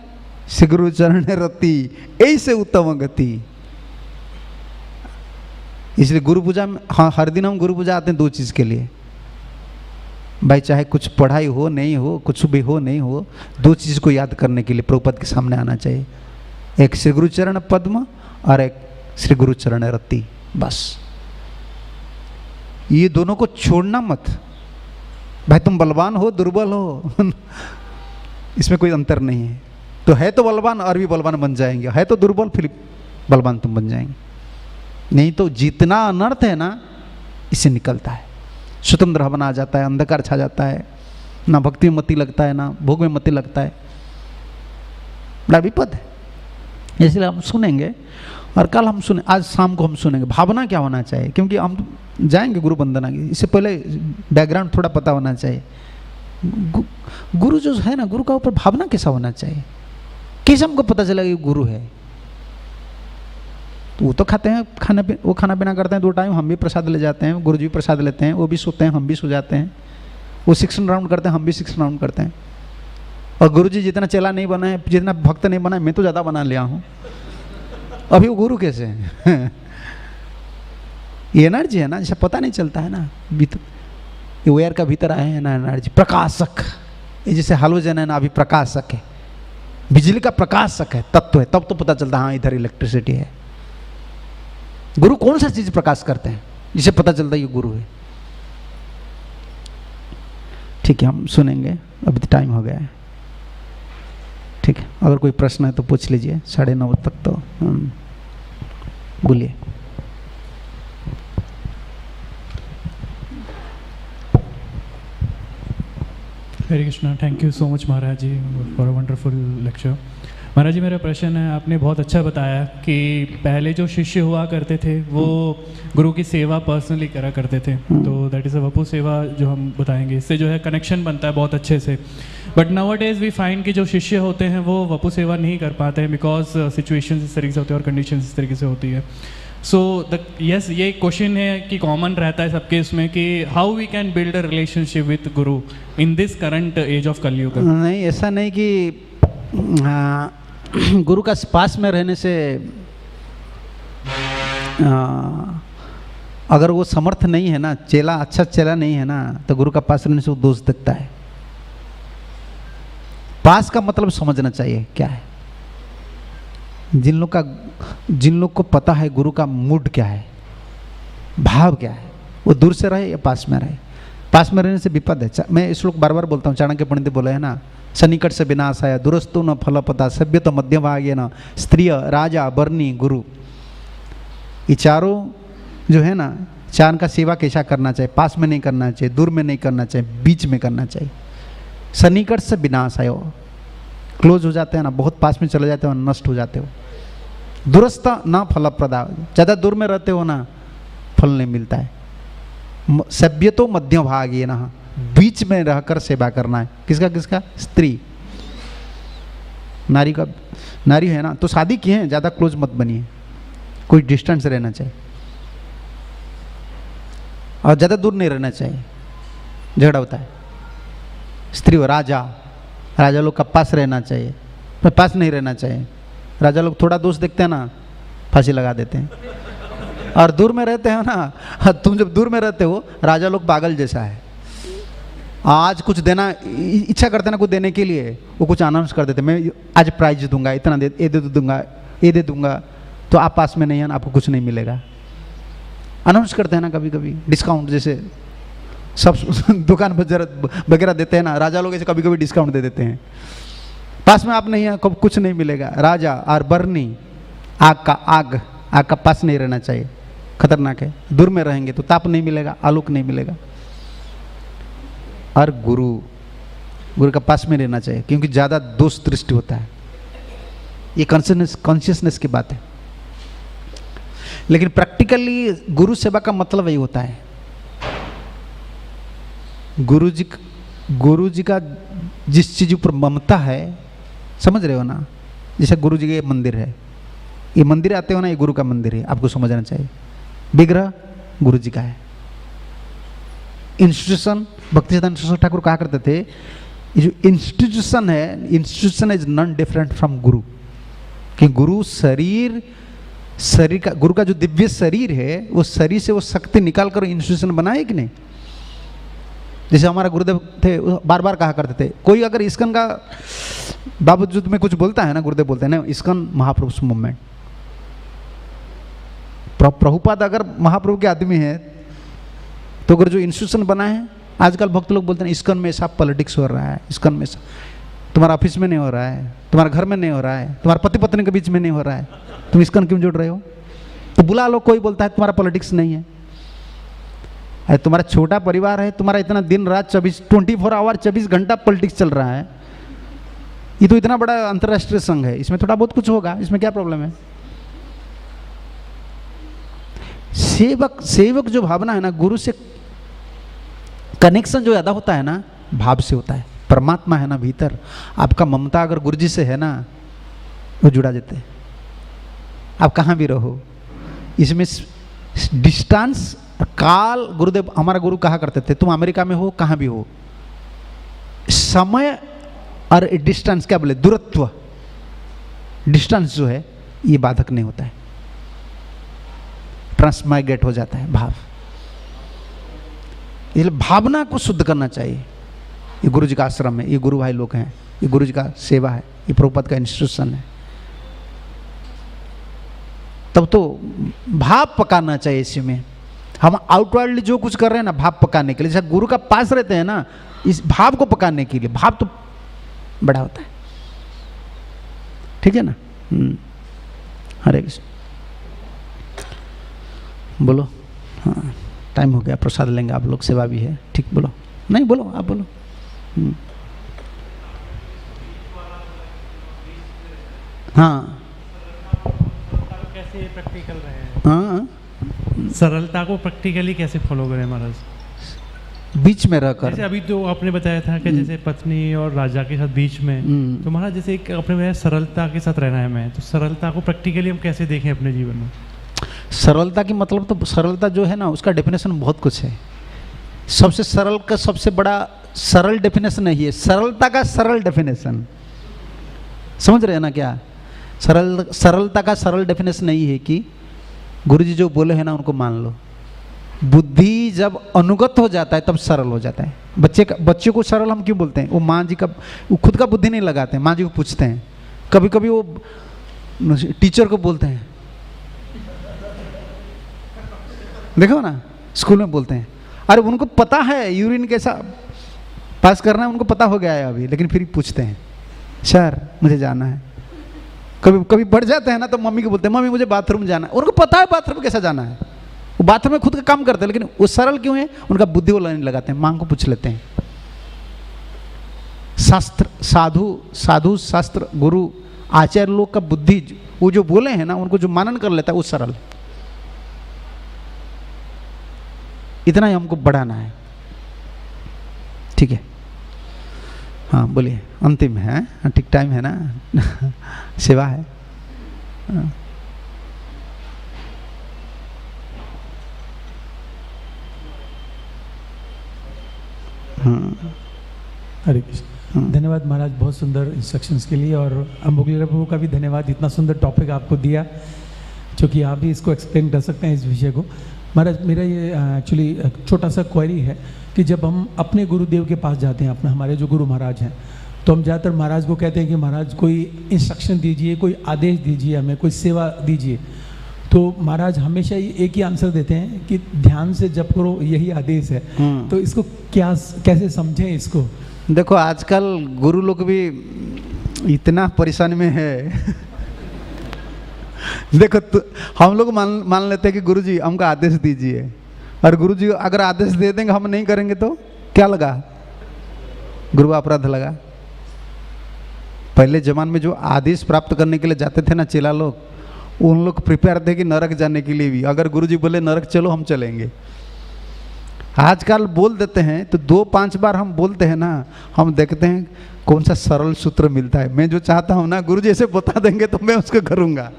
श्री गुरु चरण रति ऐसे उत्तम गति। इसलिए गुरु पूजा में, हाँ, हर दिन हम गुरु पूजा आते हैं दो चीज के लिए भाई, चाहे कुछ पढ़ाई हो नहीं हो, कुछ भी हो नहीं हो, दो चीज को याद करने के लिए प्रभुपद के सामने आना चाहिए। एक श्री गुरु चरण पद्म और एक श्री गुरु चरण रति, बस। ये दोनों को छोड़ना मत भाई। तुम बलवान हो, दुर्बल हो इसमें कोई अंतर नहीं है। तो है तो बलवान और भी बलवान बन जाएंगे, है तो दुर्बल फिर बलवान तुम बन जाएंगे। नहीं तो जितना अनर्थ है ना, इससे निकलता है, स्वतंत्र हवन आ जाता है, अंधकार छा जाता है, ना भक्ति में मति लगता है, ना भोग में मति लगता है, बड़ा विपद है। इसलिए हम सुनेंगे, और कल हम सुने, आज शाम को हम सुनेंगे भावना क्या होना चाहिए, क्योंकि हम जाएंगे गुरु वंदना की, इससे पहले बैकग्राउंड थोड़ा पता होना चाहिए। गुरु जो है ना, गुरु का ऊपर भावना कैसा होना चाहिए, कैसे हमको पता चलेगा कि गुरु है। तो वो तो खाते हैं, वो खाना पीना करते हैं 2 टाइम, हम भी प्रसाद ले जाते हैं, गुरु जी प्रसाद लेते हैं, वो भी सोते हैं, हम भी सो जाते हैं। वो 6 राउंड करते हैं, हम भी 6 राउंड करते हैं। और गुरु जी जितना चेला नहीं बना है, जितना भक्त नहीं बना है, मैं तो ज़्यादा बना लिया हूँ। अभी वो गुरु कैसे है ये एनर्जी है ना, जैसे पता नहीं चलता है ना, ये वायर का भीतर आए हैं ना एनर्जी, प्रकाशक। ये जैसे हालोजन है ना, अभी प्रकाशक है, बिजली का प्रकाशक है, तत्व है, तब तो पता चलता हाँ इधर इलेक्ट्रिसिटी है। गुरु कौन सा चीज प्रकाश करते हैं जिसे पता चलता है ये गुरु है। ठीक है, हम सुनेंगे, अभी तो टाइम हो गया है। ठीक है, अगर कोई प्रश्न है तो पूछ लीजिए, 9:30 तक तो बोलिए। Hare Krishna, thank you so much Maharaj ji for a wonderful lecture. Maharaj ji, मेरा प्रश्न है, आपने बहुत अच्छा बताया कि पहले जो शिष्य हुआ करते थे वो गुरु की सेवा पर्सनली करा करते थे, तो दैट इज़ अ वपु सेवा जो हम बताएंगे, इससे जो है कनेक्शन बनता है बहुत अच्छे से। But nowadays we find कि जो शिष्य होते हैं वो वपु सेवा नहीं कर पाते हैं, बिकॉज सिचुएशंस इस तरीके से होती है और कंडीशंस इस तरीके से होती है। सो यस, ये क्वेश्चन है कि कॉमन रहता है सबके इसमें कि how we can build a relationship with guru in this current age of Kaliyug. नहीं, ऐसा नहीं कि गुरु का पास में रहने से अगर वो समर्थ नहीं है ना, चेला अच्छा चेला नहीं है ना, तो गुरु का पास रहने से वो दोष दिखता है। पास का मतलब समझना चाहिए क्या है। जिन लोग को पता है गुरु का मूड क्या है, भाव क्या है, वो दूर से रहे या पास में रहे। पास में रहने से विपद है। मैं इस श्लोक बार बार बोलता हूँ, चाणक्य पंडित बोले है ना, सन्निकट से विनाश आया, दूरस्थो न फलपता, सभ्य तो मध्यभागे न, स्त्रिय राजा बर्नी गुरु। ये चारों जो है ना, चार का सेवा कैसा करना चाहिए, पास में नहीं करना चाहिए, दूर में नहीं करना चाहिए, बीच में करना चाहिए। सन्निकट से विनाश आयो, क्लोज हो जाते हैं ना, बहुत पास में चले जाते हो, नष्ट हो जाते हो। दूरस्थ ना फलप्रदा, ज़्यादा दूर में रहते हो ना, फल नहीं मिलता है। सभ्य तो मध्य भाग ये ना, बीच में रहकर सेवा करना है। किसका किसका? स्त्री नारी का, नारी है ना तो शादी की है, ज़्यादा क्लोज मत बनिए, कोई डिस्टेंस रहना चाहिए और ज़्यादा दूर नहीं रहना चाहिए, झगड़ा होता है। स्त्री हो, राजा, राजा लोग का पास रहना चाहिए, पर पास नहीं रहना चाहिए। राजा लोग थोड़ा दोस्त देखते हैं ना, फांसी लगा देते हैं। और दूर में रहते हो ना, तुम जब दूर में रहते हो, राजा लोग पागल जैसा है। आज कुछ देना इच्छा करते ना, कुछ देने के लिए वो कुछ अनाउंस कर देते, मैं आज प्राइज दूंगा, इतना दे, ये दे दूंगा, तो आप पास में नहीं है ना, आपको कुछ नहीं मिलेगा। अनाउंस करते हैं ना कभी कभी, डिस्काउंट जैसे सब दुकान वगैरह देते हैं ना, राजा लोग ऐसे कभी कभी डिस्काउंट दे देते हैं। पास में आप नहीं है, कब कुछ नहीं मिलेगा। राजा और बर्नी, आग का पास नहीं रहना चाहिए, खतरनाक है। दूर में रहेंगे तो ताप नहीं मिलेगा, आलोक नहीं मिलेगा। और गुरु का पास में रहना चाहिए, क्योंकि ज़्यादा दोष दृष्टि होता है। ये कॉन्शियसनेस की बात है। लेकिन प्रैक्टिकली गुरु सेवा का मतलब वही होता है। गुरु जी का जिस चीज़ पर ममता है, समझ रहे हो ना, जैसे गुरु जी का मंदिर है, ये मंदिर आते हो ना, ये गुरु का मंदिर है, आपको समझना चाहिए। विग्रह गुरु जी का है। इंस्टीट्यूशन, भक्ति सिद्धांत ठाकुर कहा करते थे, ये जो इंस्टीट्यूशन है, institution is non different from गुरु। कि गुरु शरीर का, गुरु का जो दिव्य शरीर है, वो शरीर से वो शक्ति निकाल कर इंस्टीट्यूशन बनाए कि नहीं। जैसे हमारा गुरुदेव थे, बार बार कहा करते थे, कोई अगर इस्कन का बावजूद में कुछ बोलता है ना, गुरुदेव बोलते हैं ना, इस्कन महापुरुष मूवमेंट। प्रभुपाद अगर महाप्रभु के आदमी है, तो अगर जो इंस्टीट्यूशन बना है, आजकल भक्त लोग बोलते हैं इस्कन में ऐसा पॉलिटिक्स हो रहा है, इस्कन में तुम्हारा ऑफिस में नहीं हो रहा है, तुम्हारे घर में नहीं हो रहा है, तुम्हारे पति पत्नी के बीच में नहीं हो रहा है, तुम इस्कन क्यों जुड़ रहे हो? तो बुला लो। कोई बोलता है तुम्हारा पॉलिटिक्स नहीं है। अरे तुम्हारा छोटा परिवार है, तुम्हारा इतना दिन रात 24 आवर 24 घंटा पॉलिटिक्स चल रहा है। ये तो इतना बड़ा अंतर्राष्ट्रीय संघ है, इसमें थोड़ा बहुत कुछ होगा, इसमें क्या प्रॉब्लम है? सेवक जो भावना है ना, गुरु से कनेक्शन जो ज़्यादा होता है ना, भाव से होता है। परमात्मा है ना भीतर, आपका ममता अगर गुरु जी से है ना, वो जुड़ा जाते हैं। आप कहाँ भी रहो, इसमें डिस्टेंस, काल, गुरुदेव हमारा गुरु कहा करते थे, तुम अमेरिका में हो, कहाँ भी हो, समय और डिस्टेंस, क्या बोले, दूरत्व, डिस्टेंस जो है, ये बाधक नहीं होता है, ट्रांसमाइग्रेट हो जाता है भाव। इसलिए भावना को शुद्ध करना चाहिए। ये गुरु जी का आश्रम है, ये गुरु भाई लोग हैं, ये गुरु जी का सेवा है, ये प्रभुपाद का इंस्टीट्यूशन है। तब तो भाव पकाना चाहिए इसमें। हम आउटवर्डली जो कुछ कर रहे हैं ना, भाव पकाने के लिए, जैसे गुरु का पास रहते हैं ना, इस भाव को पकाने के लिए, भाव तो बड़ा होता है। ठीक है ना? हरे कृष्ण। बोलो। हाँ, टाइम हो गया, प्रसाद लेंगे आप लोग, सेवा भी है। ठीक, बोलो। नहीं बोलो, आप बोलो। हाँ, कैसे प्रैक्टिकल रहे? हाँ, सरलता को प्रैक्टिकली कैसे फॉलो करें महाराज? बीच में रहकर। जैसे अभी तो आपने बताया था कि जैसे पत्नी और राजा के साथ बीच में, तो महाराज जैसे एक अपने में सरलता के साथ रहना है, मैं तो सरलता को प्रैक्टिकली हम कैसे देखें अपने जीवन में? सरलता की मतलब, तो सरलता जो है ना, उसका डेफिनेशन बहुत कुछ है। सबसे सरल का सबसे बड़ा सरल डेफिनेशन नहीं है, सरलता का सरल डेफिनेशन। समझ रहे हैं ना क्या? सरलता का सरल डेफिनेशन नहीं है कि गुरुजी जो बोले हैं ना, उनको मान लो। बुद्धि जब अनुगत हो जाता है, तब सरल हो जाता है। बच्चे को सरल हम क्यों बोलते हैं? वो माँ जी का, वो खुद का बुद्धि नहीं लगाते हैं, माँ जी को पूछते हैं। कभी कभी वो टीचर को बोलते हैं, देखो ना स्कूल में बोलते हैं, अरे उनको पता है यूरिन कैसा पास करना है, उनको पता हो गया है अभी, लेकिन फिर पूछते हैं सर मुझे जाना है। कभी कभी बढ़ जाते हैं ना तो मम्मी को बोलते हैं मम्मी मुझे बाथरूम जाना है। उनको पता है बाथरूम कैसा जाना है, वो बाथरूम में खुद का काम करते हैं, लेकिन वो सरल क्यों है, उनका बुद्धि वो नहीं लगाते हैं, माँ को पूछ लेते हैं। शास्त्र साधु शास्त्र गुरु आचार्य लोग का बुद्धि वो जो बोले हैं ना उनको जो मानन कर लेता है वो सरल। इतना ही हमको बढ़ाना है, ठीक है। हाँ बोलिए, अंतिम है, ठीक टाइम है ना सेवा है। हरे कृष्ण। धन्यवाद महाराज, बहुत सुंदर इंस्ट्रक्शंस के लिए, और अम्बुगलेरा प्रभु का भी धन्यवाद, इतना सुंदर टॉपिक आपको दिया, क्योंकि आप भी इसको एक्सप्लेन कर सकते हैं इस विषय को। महाराज मेरा ये एक्चुअली छोटा सा क्वेरी है कि जब हम अपने गुरुदेव के पास जाते हैं, अपने हमारे जो गुरु महाराज हैं, तो हम ज़्यादातर महाराज को कहते हैं कि महाराज कोई इंस्ट्रक्शन दीजिए, कोई आदेश दीजिए, हमें कोई सेवा दीजिए। तो महाराज हमेशा एक ही आंसर देते हैं कि ध्यान से जप करो, यही आदेश है। तो इसको कैसे समझें इसको? देखो आजकल गुरु लोग भी इतना परेशानी में है देखो हम लोग मान लेते हैं कि गुरु जी हमको आदेश दीजिए, और गुरु जी अगर आदेश दे देंगे हम नहीं करेंगे तो क्या लगा, गुरु अपराध लगा। पहले जमाने में जो आदेश प्राप्त करने के लिए जाते थे ना चेला लोग, उन लोग प्रिपेयर थे कि नरक जाने के लिए भी, अगर गुरु जी बोले नरक चलो हम चलेंगे। आजकल बोल देते हैं तो 2-5 बार हम बोलते हैं ना, हम देखते हैं कौन सा सरल सूत्र मिलता है। मैं जो चाहता हूँ ना गुरु जी ऐसे बता देंगे तो मैं उसको करूँगा।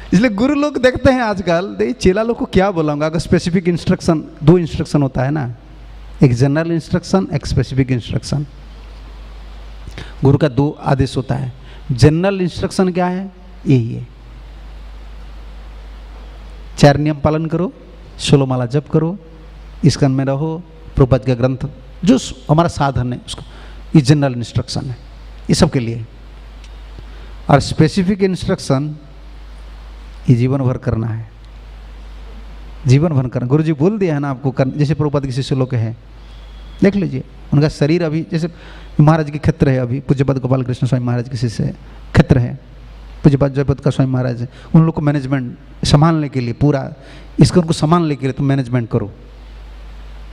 इसलिए गुरु लोग देखते हैं आजकल, चेला लोग को क्या बोलाऊंगा। अगर स्पेसिफिक इंस्ट्रक्शन, 2 इंस्ट्रक्शन होता है ना, एक जनरल इंस्ट्रक्शन, एक स्पेसिफिक इंस्ट्रक्शन। गुरु का 2 आदेश होता है। जनरल इंस्ट्रक्शन क्या है, यही है, 4 नियम पालन करो, 16 माला जप करो, इसकन में रहो, प्रभुपाद का ग्रंथ जो हमारा साधन है उसको, ये जनरल इंस्ट्रक्शन है, ये सब के लिए। और स्पेसिफिक इंस्ट्रक्शन ये जीवन भर करना है, जीवन भर करना। गुरु जी बोल दिया है ना आपको करना। जैसे प्रभुपाद के शिष्य लोग हैं, देख लीजिए उनका शरीर अभी, जैसे महाराज के क्षेत्र है, अभी पूज्यपाद गोपाल कृष्ण स्वामी महाराज के शिष्य क्षेत्र है, पूज्यपाद जयपद का स्वामी महाराज है, उन लोग को मैनेजमेंट संभालने के लिए, पूरा इसको उनको संभालने के लिए तुम मैनेजमेंट करो।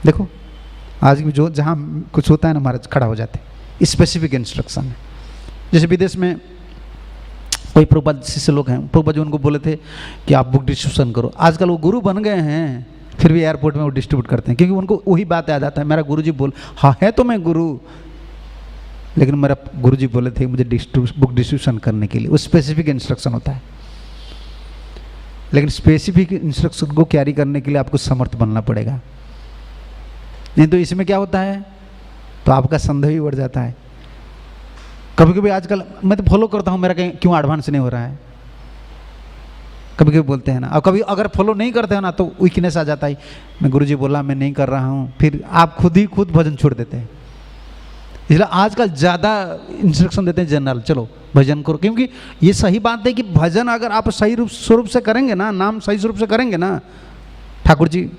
देखो आज भी जो जहाँ कुछ होता है ना महाराज खड़ा हो जाते हैं, स्पेसिफिक इंस्ट्रक्शन है। जैसे विदेश में कोई प्रभुपाद शिष्य लोग हैं, प्रभुपाद जी उनको बोले थे कि आप बुक डिस्ट्रीब्यूशन करो। आजकल वो गुरु बन गए हैं, फिर भी एयरपोर्ट में वो डिस्ट्रीब्यूट करते हैं, क्योंकि उनको वही बात याद आता है, मेरा गुरु जी बोल, हाँ है तो मैं गुरु, लेकिन मेरा गुरु जी बोले थे मुझे बुक डिस्ट्रीब्यूशन करने के लिए। वो स्पेसिफिक इंस्ट्रक्शन होता है, लेकिन स्पेसिफिक इंस्ट्रक्शन को कैरी करने के लिए आपको समर्थ बनना पड़ेगा। नहीं तो इसमें क्या होता है, तो आपका संदेह भी बढ़ जाता है। कभी कभी आजकल मैं तो फॉलो करता हूँ, मेरा कहीं क्यों एडवांस नहीं हो रहा है, कभी कभी बोलते हैं ना। और कभी अगर फॉलो नहीं करते हो ना तो वीकनेस आ जाता है, मैं गुरुजी बोला मैं नहीं कर रहा हूँ, फिर आप खुद भजन छोड़ देते हैं। इसलिए आजकल ज़्यादा इंस्ट्रक्शन देते हैं जनरल, चलो भजन करो, क्योंकि ये सही बात है कि भजन अगर आप सही स्वरूप से करेंगे ना, नाम सही स्वरूप से करेंगे ना, ठाकुर जी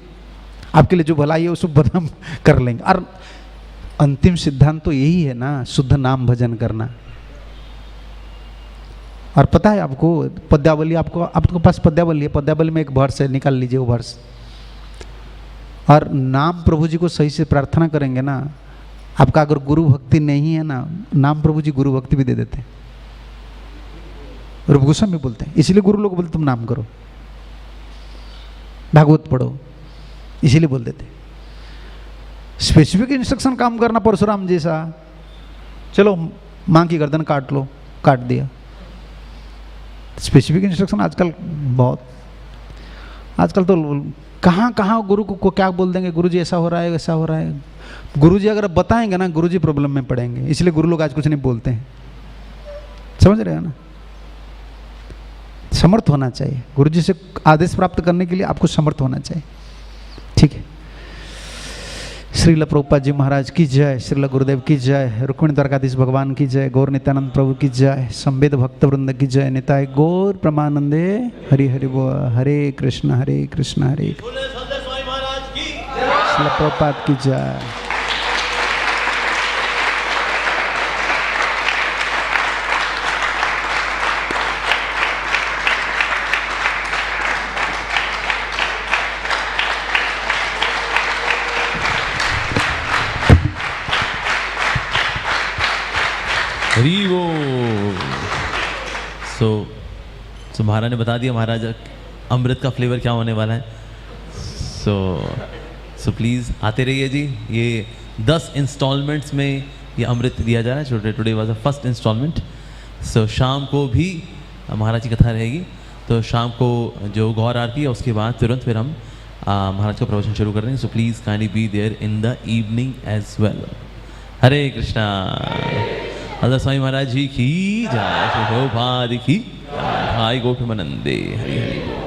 आपके लिए जो भलाई है उसको बदनाम कर लेंगे। और अंतिम सिद्धांत तो यही है ना, शुद्ध नाम भजन करना। और पता है आपको पद्यावली, आपके पास पद्यावली है, पद्यावली में एक वर्ष है, निकाल लीजिए वो वर्ष। और नाम प्रभु जी को सही से प्रार्थना करेंगे ना, आपका अगर गुरु भक्ति नहीं है ना, नाम प्रभु जी गुरु भक्ति भी दे देते हैं। रूप गोस्वामी बोलते हैं, इसलिए गुरु लोग बोलते तुम नाम करो, भागवत पढ़ो, इसीलिए बोल देते। स्पेसिफिक इंस्ट्रक्शन काम करना परशुराम जैसा, चलो माँ की गर्दन काट लो, काट दिया। स्पेसिफिक इंस्ट्रक्शन आजकल बहुत, आजकल तो कहाँ गुरु को क्या बोल देंगे, गुरु जी ऐसा हो रहा है, वैसा हो रहा है। गुरु जी अगर बताएंगे ना, गुरु जी प्रॉब्लम में पड़ेंगे, इसलिए गुरु लोग आज कुछ नहीं बोलते हैं। समझ रहे हो ना, समर्थ होना चाहिए। गुरु जी से आदेश प्राप्त करने के लिए आपको समर्थ होना चाहिए, ठीक है। श्रील प्रभुपाद जी महाराज की जय, श्रील गुरुदेव की जय, रुक्मिणी द्वारकाधीश भगवान की जय, गौर नित्यानंद प्रभु की जय, संवेद भक्त वृंद की जय, निताय गौर प्रमानंदे हरि हरि बोल। हरे कृष्ण हरे कृष्ण हरे श्रील प्रभुपाद की जय। हरी वो सो महाराज ने बता दिया महाराज अमृत का फ्लेवर क्या होने वाला है। सो प्लीज़ आते रहिए जी। ये 10 इंस्टॉलमेंट्स में ये अमृत दिया जा रहा है। Today was the first installment. So शाम को भी महाराज की कथा रहेगी। तो शाम को जो गौर आरती है उसके बाद तुरंत फिर हम महाराज का प्रवचन शुरू कर रहे हैं। So please kindly be there in the evening as well. Hare Krishna. हजरत स्वामी महाराज जी की जय, प्रभुपाद की जय, भाई गोपीमानंदे। हरि हरि बोल।